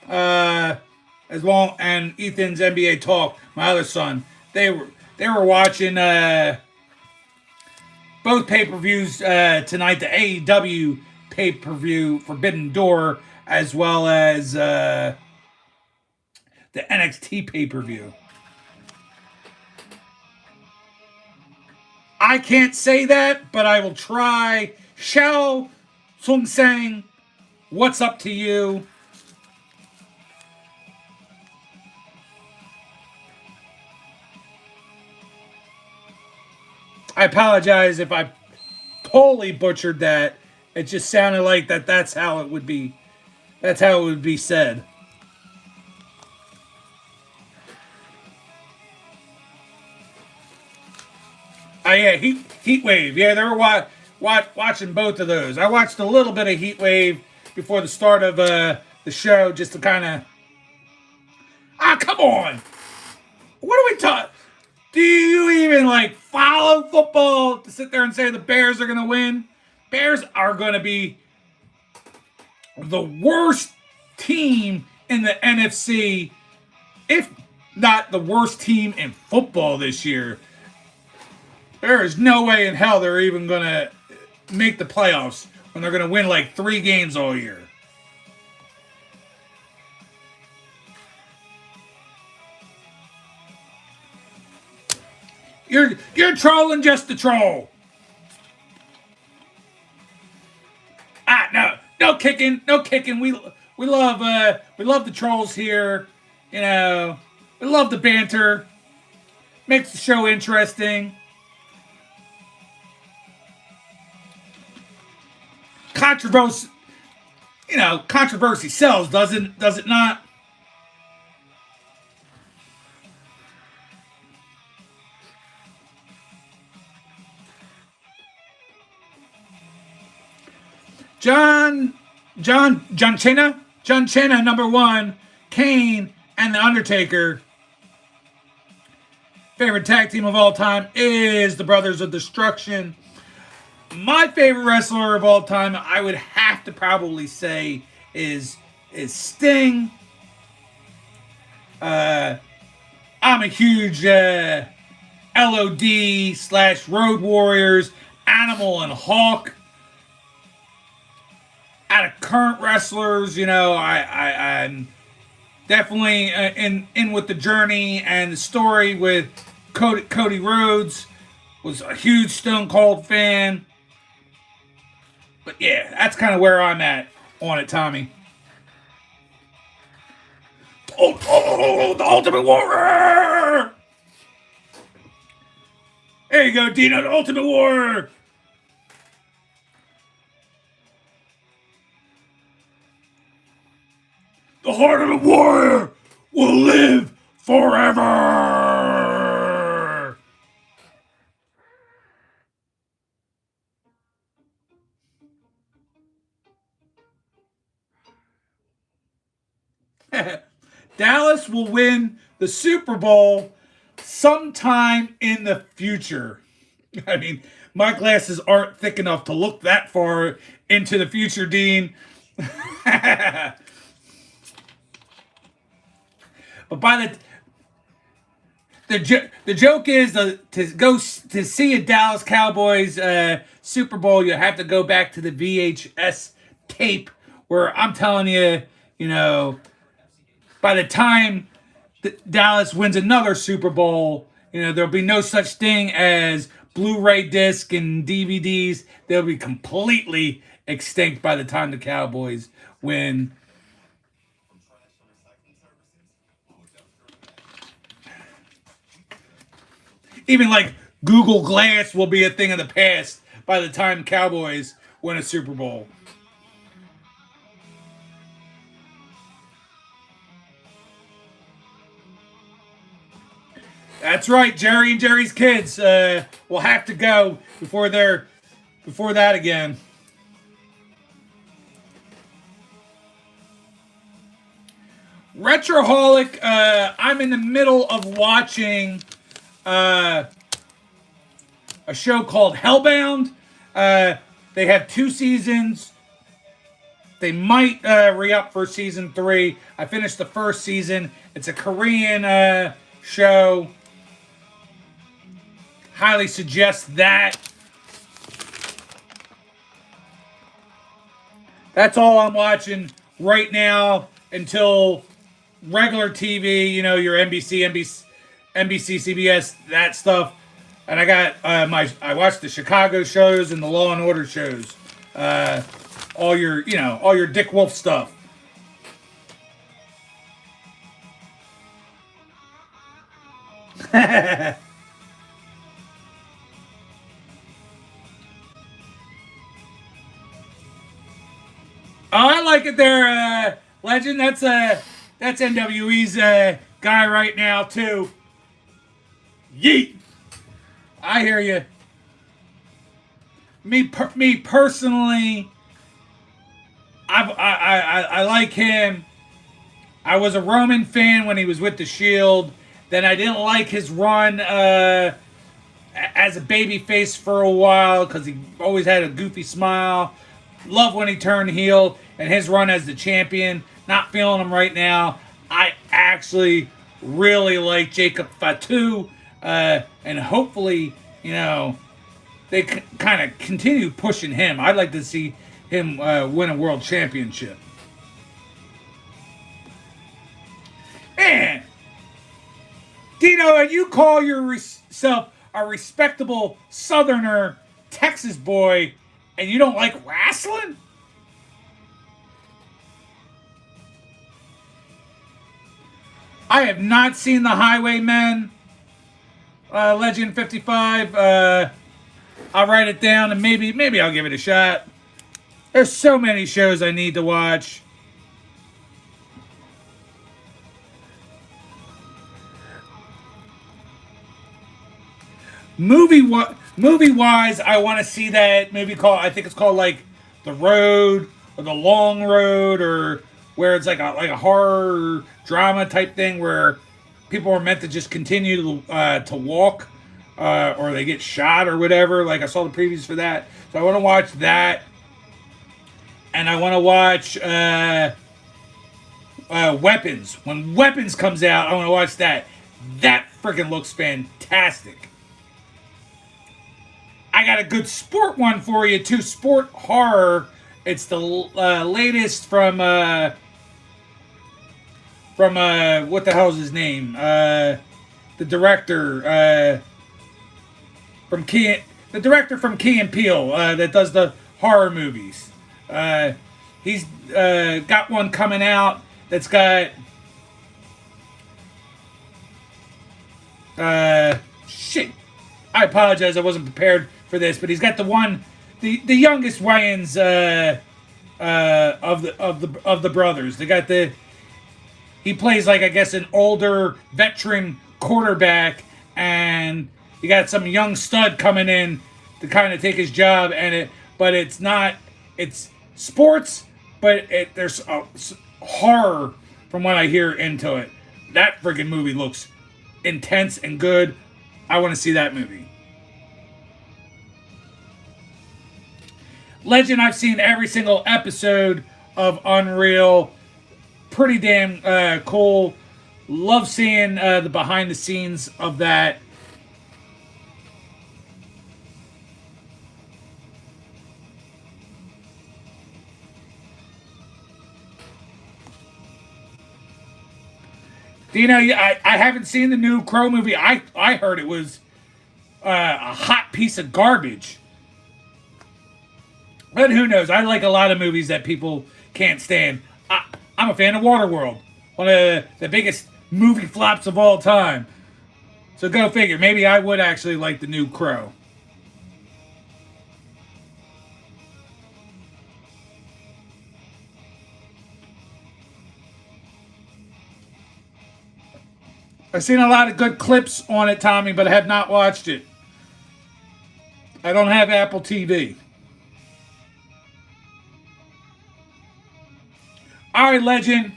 As well, and Ethan's NBA Talk, my other son, they were watching both pay-per-views tonight. The AEW pay-per-view Forbidden Door, as well as the NXT pay-per-view. I can't say that, but I will try. Xiao Sung Sang, what's up to you? I apologize if I totally butchered that. It just sounded like that's how it would be. That's how it would be said. Yeah, Heat Wave. Yeah, they were watching both of those. I watched a little bit of Heat Wave before the start of the show, just to kind of. Ah, come on! What are we talking? Do you even like follow football to sit there and say the Bears are going to win? Bears are going to be the worst team in the NFC, if not the worst team in football this year. There is no way in hell they're even going to make the playoffs when they're going to win like 3 games all year. You're trolling just to troll. No kicking, no kicking. We love the trolls here. You know, we love the banter. Makes the show interesting. Controversy, controversy sells, does it not? John Cena, number 1, Kane, and The Undertaker. Favorite tag team of all time is the Brothers of Destruction. My favorite wrestler of all time, I would have to probably say, is Sting. I'm a huge LOD/Road Warriors, Animal and Hawk. Out of current wrestlers, I'm definitely in with the journey and the story with Cody Rhodes. Was a huge Stone Cold fan. But yeah, that's kind of where I'm at on it, Tommy. The Ultimate Warrior! There you go, Dino, the Ultimate Warrior! The heart of the warrior will live forever! Dallas will win the Super Bowl sometime in the future. I mean, my glasses aren't thick enough to look that far into the future, Dean. But by the joke is to go to see a Dallas Cowboys Super Bowl, you have to go back to the VHS tape where I'm telling you, by the time Dallas wins another Super Bowl, there'll be no such thing as Blu-ray disc and DVDs. They'll be completely extinct by the time the Cowboys win. Even like Google Glass will be a thing of the past by the time Cowboys win a Super Bowl. That's right, Jerry and Jerry's kids will have to go before that again. Retroholic, I'm in the middle of watching a show called Hellbound. They have 2 seasons. They might re-up for season 3. I finished the first season. It's a Korean show. Highly suggest that. That's all I'm watching right now until regular TV, your NBC, CBS, that stuff. And I got I watched the Chicago shows and the Law and Order shows. All your Dick Wolf stuff. I like it there, Legend. That's NWE's guy right now too. Yeet. I hear you. Me personally, I like him. I was a Roman fan when he was with the Shield, Then I didn't like his run as a babyface for a while because he always had a goofy smile. Love when he turned heel and his run as the champion. Not feeling him right now. I actually really like Jacob Fatu, and hopefully, they kind of continue pushing him. I'd like to see him win a world championship. And Dino, you call yourself a respectable Southerner, Texas boy, and you don't like wrestling? I have not seen The Highwaymen, Legend 55. I'll write it down and maybe I'll give it a shot. There's so many shows I need to watch. Movie wise, I want to see that movie I think it's called like The Road or The Long Road, or where it's like a horror drama type thing where people are meant to just continue to walk, or they get shot or whatever. Like I saw the previews for that, so I want to watch that, and I want to watch Weapons. When Weapons comes out, I want to watch that. That freaking looks fantastic. I got a good sport one for you too. Sport horror. It's the latest from what the hell's his name? The director from Key and Peele that does the horror movies. He's got one coming out that's got shit. I apologize, I wasn't prepared for this, but he's got the youngest Wayans of the brothers. He plays like, I guess, an older veteran quarterback, and you got some young stud coming in to kind of take his job, but it's sports, but there's horror from what I hear into it. That friggin' movie looks intense and good. I want to see that movie. Legend, I've seen every single episode of Unreal. Pretty damn cool. Love seeing the behind the scenes of that. I haven't seen the new Crow movie. I heard it was a hot piece of garbage. But who knows? I like a lot of movies that people can't stand. I'm a fan of Waterworld. One of the biggest movie flops of all time. So go figure. Maybe I would actually like the new Crow. I've seen a lot of good clips on it, Tommy, but I have not watched it. I don't have Apple TV. All right, Legend.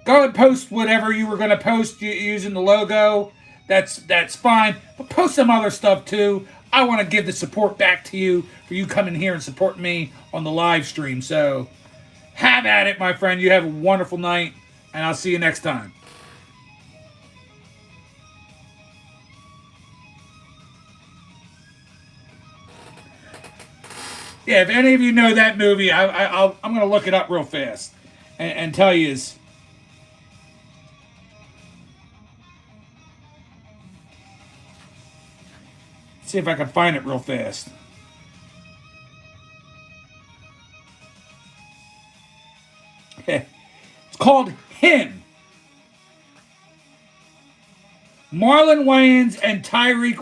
Go and post whatever you were going to post using the logo. That's fine. But post some other stuff, too. I want to give the support back to you for you coming here and supporting me on the live stream. So have at it, my friend. You have a wonderful night, and I'll see you next time. Yeah, if any of you know that movie, I'm going to look it up real fast and tell you. See if I can find it real fast. It's called Him. Marlon Wayans and Tyreek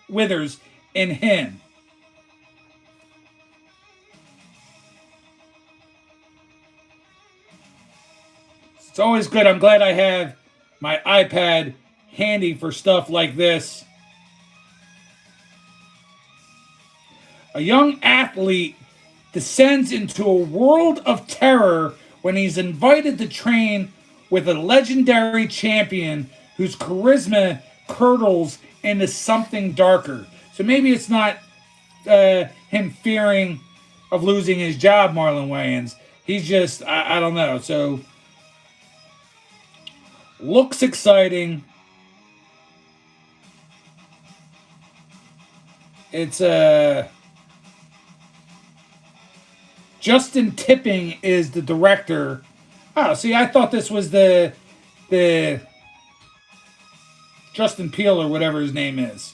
Withers in Him. It's always good. I'm glad I have my iPad handy for stuff like this. A young athlete descends into a world of terror when he's invited to train with a legendary champion whose charisma curdles into something darker. So maybe it's not him fearing of losing his job, Marlon Wayans. He's just, I don't know. So, looks exciting. It's Justin Tipping is the director. Oh, see, I thought this was the Justin Peele or whatever his name is.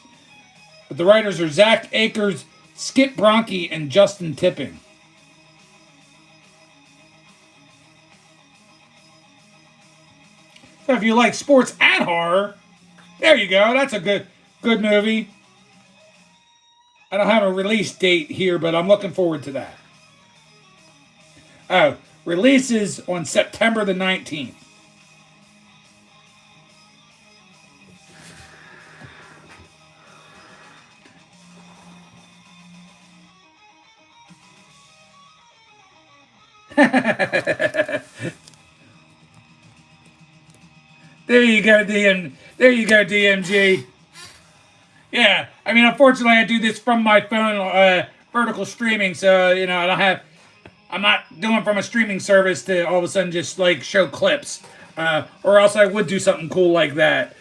But the writers are Zach Akers, Skip Bronke, and Justin Tipping. So if you like sports and horror, there you go. That's a good movie. I don't have a release date here, but I'm looking forward to that. Oh, releases on September the 19th. There you go, DMG. Yeah, I mean, unfortunately, I do this from my phone, vertical streaming, so I'm not doing from a streaming service to all of a sudden just like show clips, or else I would do something cool like that.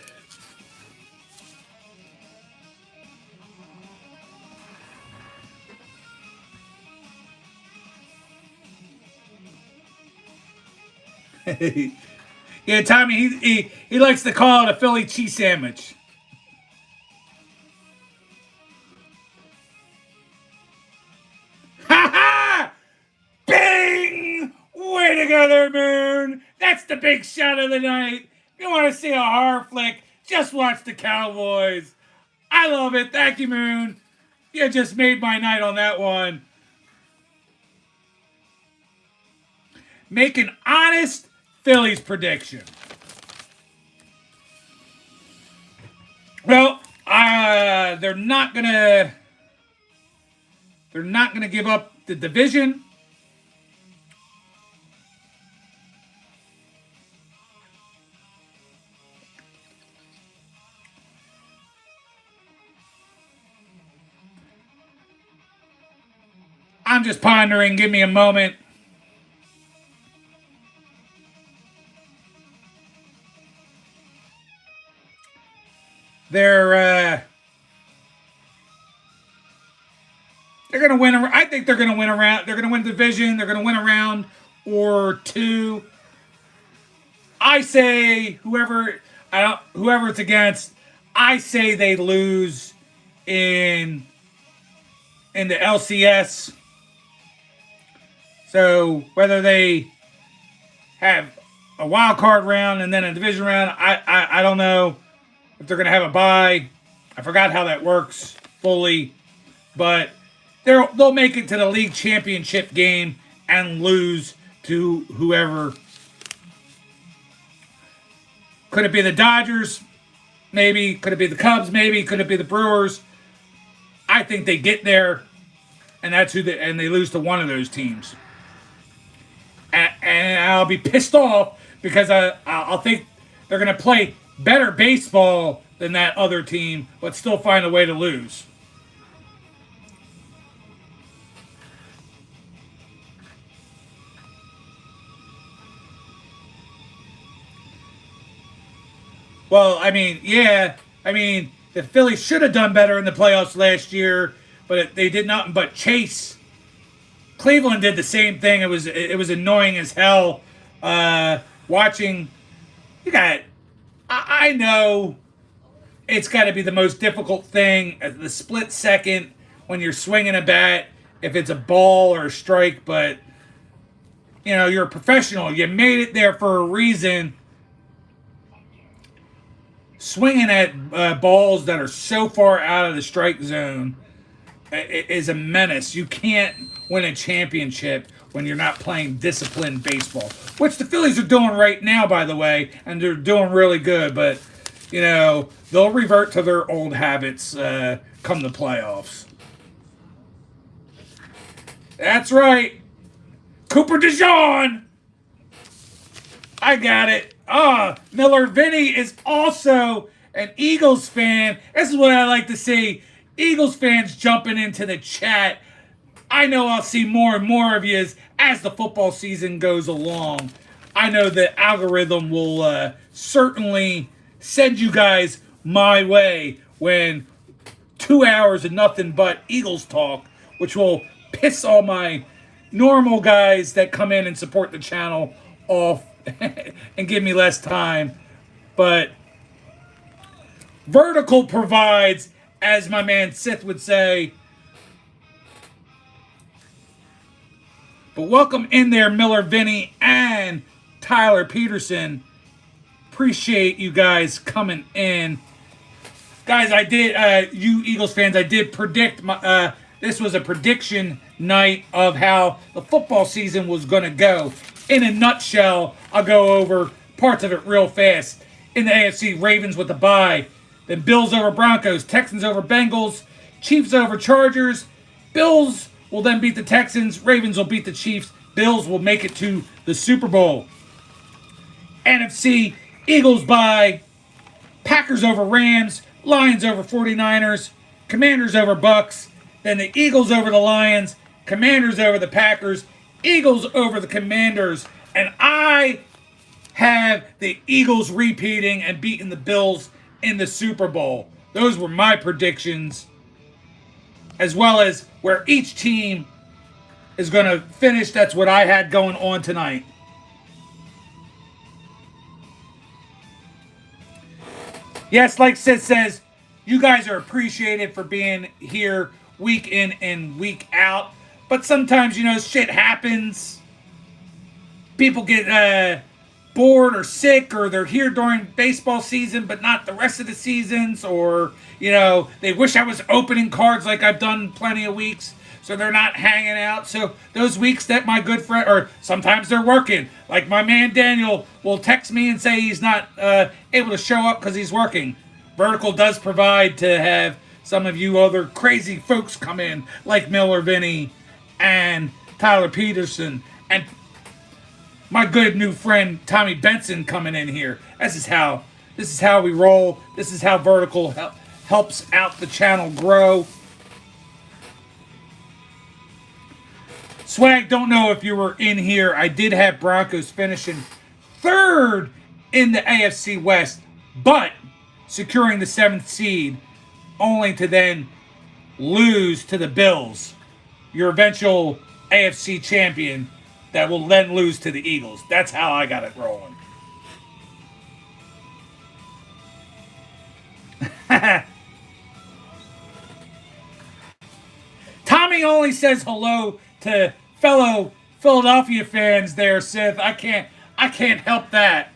Yeah, Tommy, he likes to call it a Philly cheese sandwich. Ha ha! Bing! Way to go there, Moon! That's the big shot of the night. If you want to see a horror flick, just watch The Cowboys. I love it. Thank you, Moon. You just made my night on that one. Make an honest Phillies prediction. Well, they're not gonna give up the division. I'm just pondering. Give me a moment. They're going to win. I think they're going to win around. They're going to win the division. They're going to win a round or two. I say whoever it's against. I say they lose in the LCS. So whether they have a wild card round and then a division round, I don't know if they're going to have a bye. I forgot how that works fully, but they'll make it to the league championship game and lose to whoever. Could it be the Dodgers? Maybe. Could it be the Cubs? Maybe. Could it be the Brewers? I think they get there, and they lose to one of those teams. And I'll be pissed off because I'll think they're going to play better baseball than that other team, but still find a way to lose. Well, I mean, yeah. I mean, the Phillies should have done better in the playoffs last year, but they did nothing but chase. Cleveland did the same thing. It was annoying as hell watching. I know it's got to be the most difficult thing at the split second when you're swinging a bat, if it's a ball or a strike, but you're a professional. You made it there for a reason. Swinging at balls that are so far out of the strike zone is a menace. You can't win a championship when you're not playing disciplined baseball, which the Phillies are doing right now, by the way, and they're doing really good. But they'll revert to their old habits come the playoffs. That's right, Cooper DeJean. I got it. Miller Vinny is also an Eagles fan. This is what I like to see. Eagles fans jumping into the chat. I know I'll see more and more of you as the football season goes along. I know the algorithm will certainly send you guys my way when 2 hours of nothing but Eagles talk, which will piss all my normal guys that come in and support the channel off and give me less time. But Vertical provides, as my man Sith would say. But welcome in there, Miller Vinny and Tyler Peterson. Appreciate you guys coming in. Guys, I did, you Eagles fans, I did predict, this was a prediction night of how the football season was going to go. In a nutshell, I'll go over parts of it real fast. In the AFC, Ravens with the bye. Then Bills over Broncos, Texans over Bengals, Chiefs over Chargers. Bills will then beat the Texans, Ravens will beat the Chiefs, Bills will make it to the Super Bowl. NFC, Eagles bye, Packers over Rams, Lions over 49ers, Commanders over Bucks, then the Eagles over the Lions, Commanders over the Packers, Eagles over the Commanders, and I have the Eagles repeating and beating the Bills in the Super Bowl. Those were my predictions, as well as where each team is going to finish. That's what I had going on tonight. Yes, like Sid says, you guys are appreciated for being here week in and week out. But sometimes, you know, shit happens. People get bored or sick, or they're here during baseball season but not the rest of the seasons, or, you know, they wish I was opening cards like I've done plenty of weeks, so they're not hanging out. So those weeks that my good friend, or sometimes they're working, like my man Daniel will text me and say he's not able to show up because he's working. Vertical does provide to have some of you other crazy folks come in, like Miller Vinny and Tyler Peterson and my good new friend Tommy Benson coming in here. This is how we roll. This is how Vertical helps out the channel grow. Swag, don't know if you were in here. I did have Broncos finishing third in the AFC West, but securing the 7th seed, only to then lose to the Bills, your eventual AFC champion, that will then lose to the Eagles. That's how I got it rolling. Tommy only says hello to fellow Philadelphia fans there, Sith. I can't help that.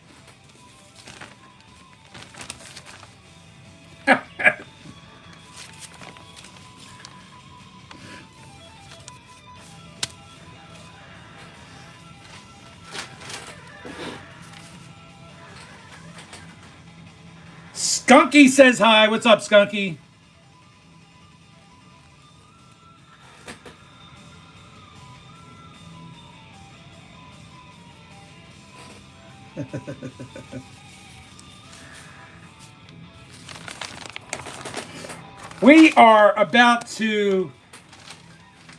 Skunky says hi. What's up, Skunky? We are about to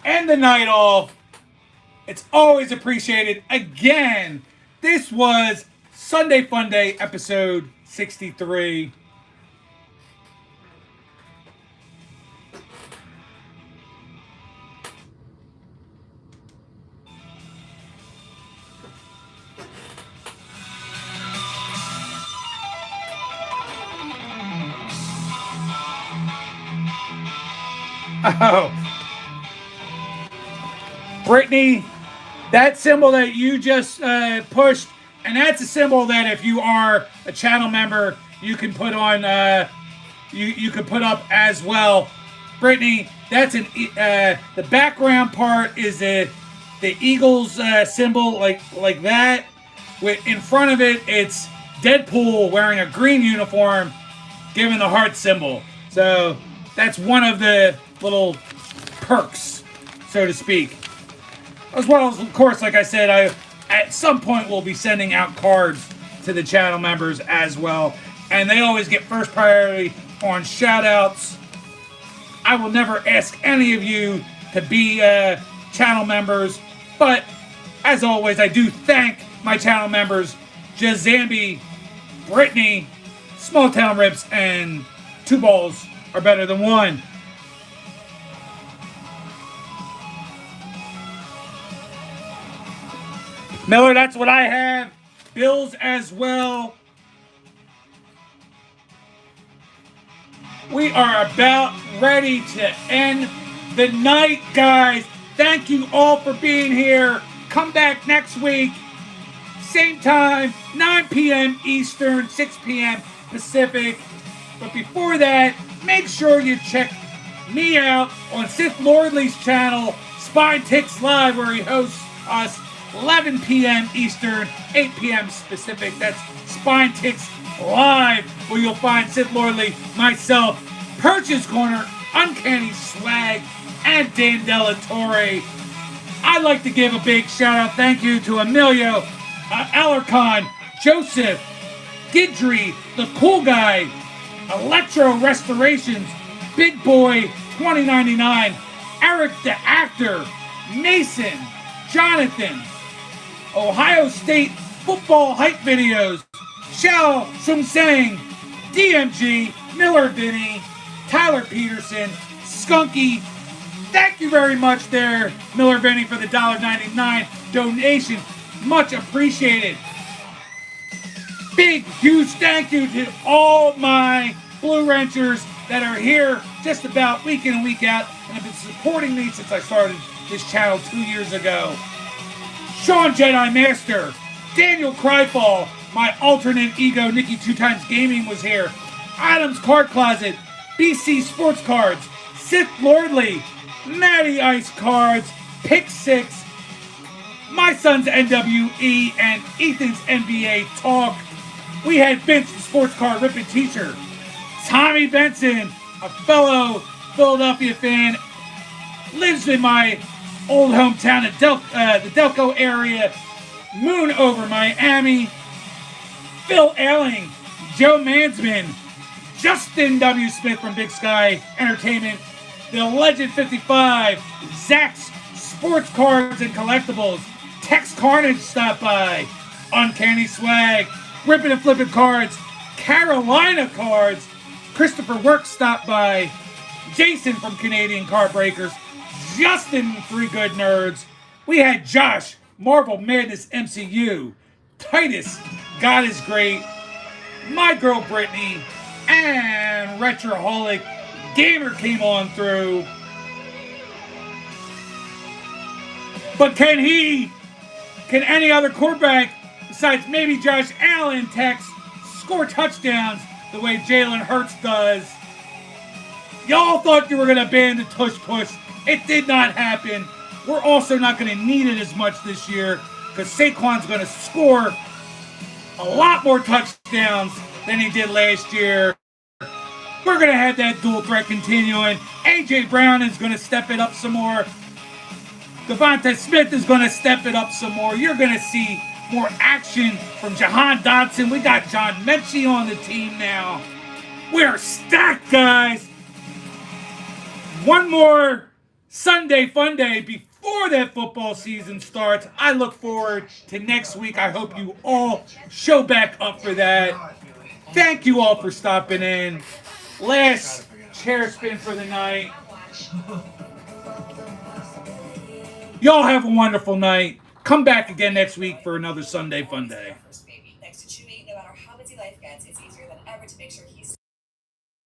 end the night off. It's always appreciated. Again, this was Sunday Funday, episode 63. Oh, Brittany, that symbol that you just pushed, and that's a symbol that if you are a channel member, you can put on, you can put up as well. Brittany, that's an the background part is the Eagles symbol, like that. In front of it, it's Deadpool wearing a green uniform, giving the heart symbol. So that's one of the little perks, so to speak. As well as, of course, like I said, at some point we'll be sending out cards to the channel members as well. And they always get first priority on shout-outs. I will never ask any of you to be channel members, but as always, I do thank my channel members, Jazambi, Brittany, Small Town Rips, and Two Balls Are Better Than One. Miller, that's what I have. Bills as well. We are about ready to end the night, guys. Thank you all for being here. Come back next week. Same time, 9 p.m. Eastern, 6 p.m. Pacific. But before that, make sure you check me out on Sith Lordley's channel, Spine Ticks Live, where he hosts us 11 p.m. Eastern, 8 p.m. Pacific. That's Spine Ticks Live, where you'll find Sith Lordley, myself, Purchase Corner, Uncanny Swag, and Dan Delatorre. I'd like to give a big shout out, thank you to Emilio, Alarcon, Joseph, Gidry, The Cool Guy, Electro Restorations, Big Boy 2099, Eric the Actor, Mason, Jonathan, Ohio State Football Hype Videos, Shao Sung Sang, DMG, Miller Vinny, Tyler Peterson, Skunky. Thank you very much there, Miller Vinny, for the $1.99 donation. Much appreciated. Big, huge thank you to all my Blue Wrenchers that are here just about week in and week out and have been supporting me since I started this channel 2 years ago. Sean Jedi Master, Daniel Cryfall, my alternate ego, Nikki 2x Gaming was here. Adams Card Closet, BC Sports Cards, Sith Lordley, Matty Ice Cards, Pick 6, my son's NWE, and Ethan's NBA Talk. We had Vince, the sports card ripping teacher. Tommy Benson, a fellow Philadelphia fan, lives in my old hometown of the Delco area. Moon over Miami. Phil Ailing, Joe Mansman, Justin W. Smith from Big Sky Entertainment, the Legend 55, Zach's Sports Cards and Collectibles, Tex Carnage stopped by, Uncanny Swag, Rippin' and Flippin' Cards, Carolina Cards, Christopher Works stopped by, Jason from Canadian Card Breakers, Justin from Three Good Nerds. We had Josh, Marvel Madness MCU, Titus, God is Great, my girl Brittany, and Retroholic Gamer came on through. But can any other quarterback besides maybe Josh Allen, Tex, score touchdowns the way Jalen Hurts does? Y'all thought you were going to ban the tush push. It did not happen. We're also not going to need it as much this year because Saquon's going to score a lot more touchdowns than he did last year. We're going to have that dual threat continuing. A.J. Brown is going to step it up some more. Devontae Smith is going to step it up some more. You're going to see more action from Jahan Dotson. We got John Mechie on the team now. We're stacked, guys. One more Sunday Funday before that football season starts. I look forward to next week. I hope you all show back up for that. Thank you all for stopping in. Last chair spin for the night. Y'all have a wonderful night. Come back again next week for another Sunday Funday.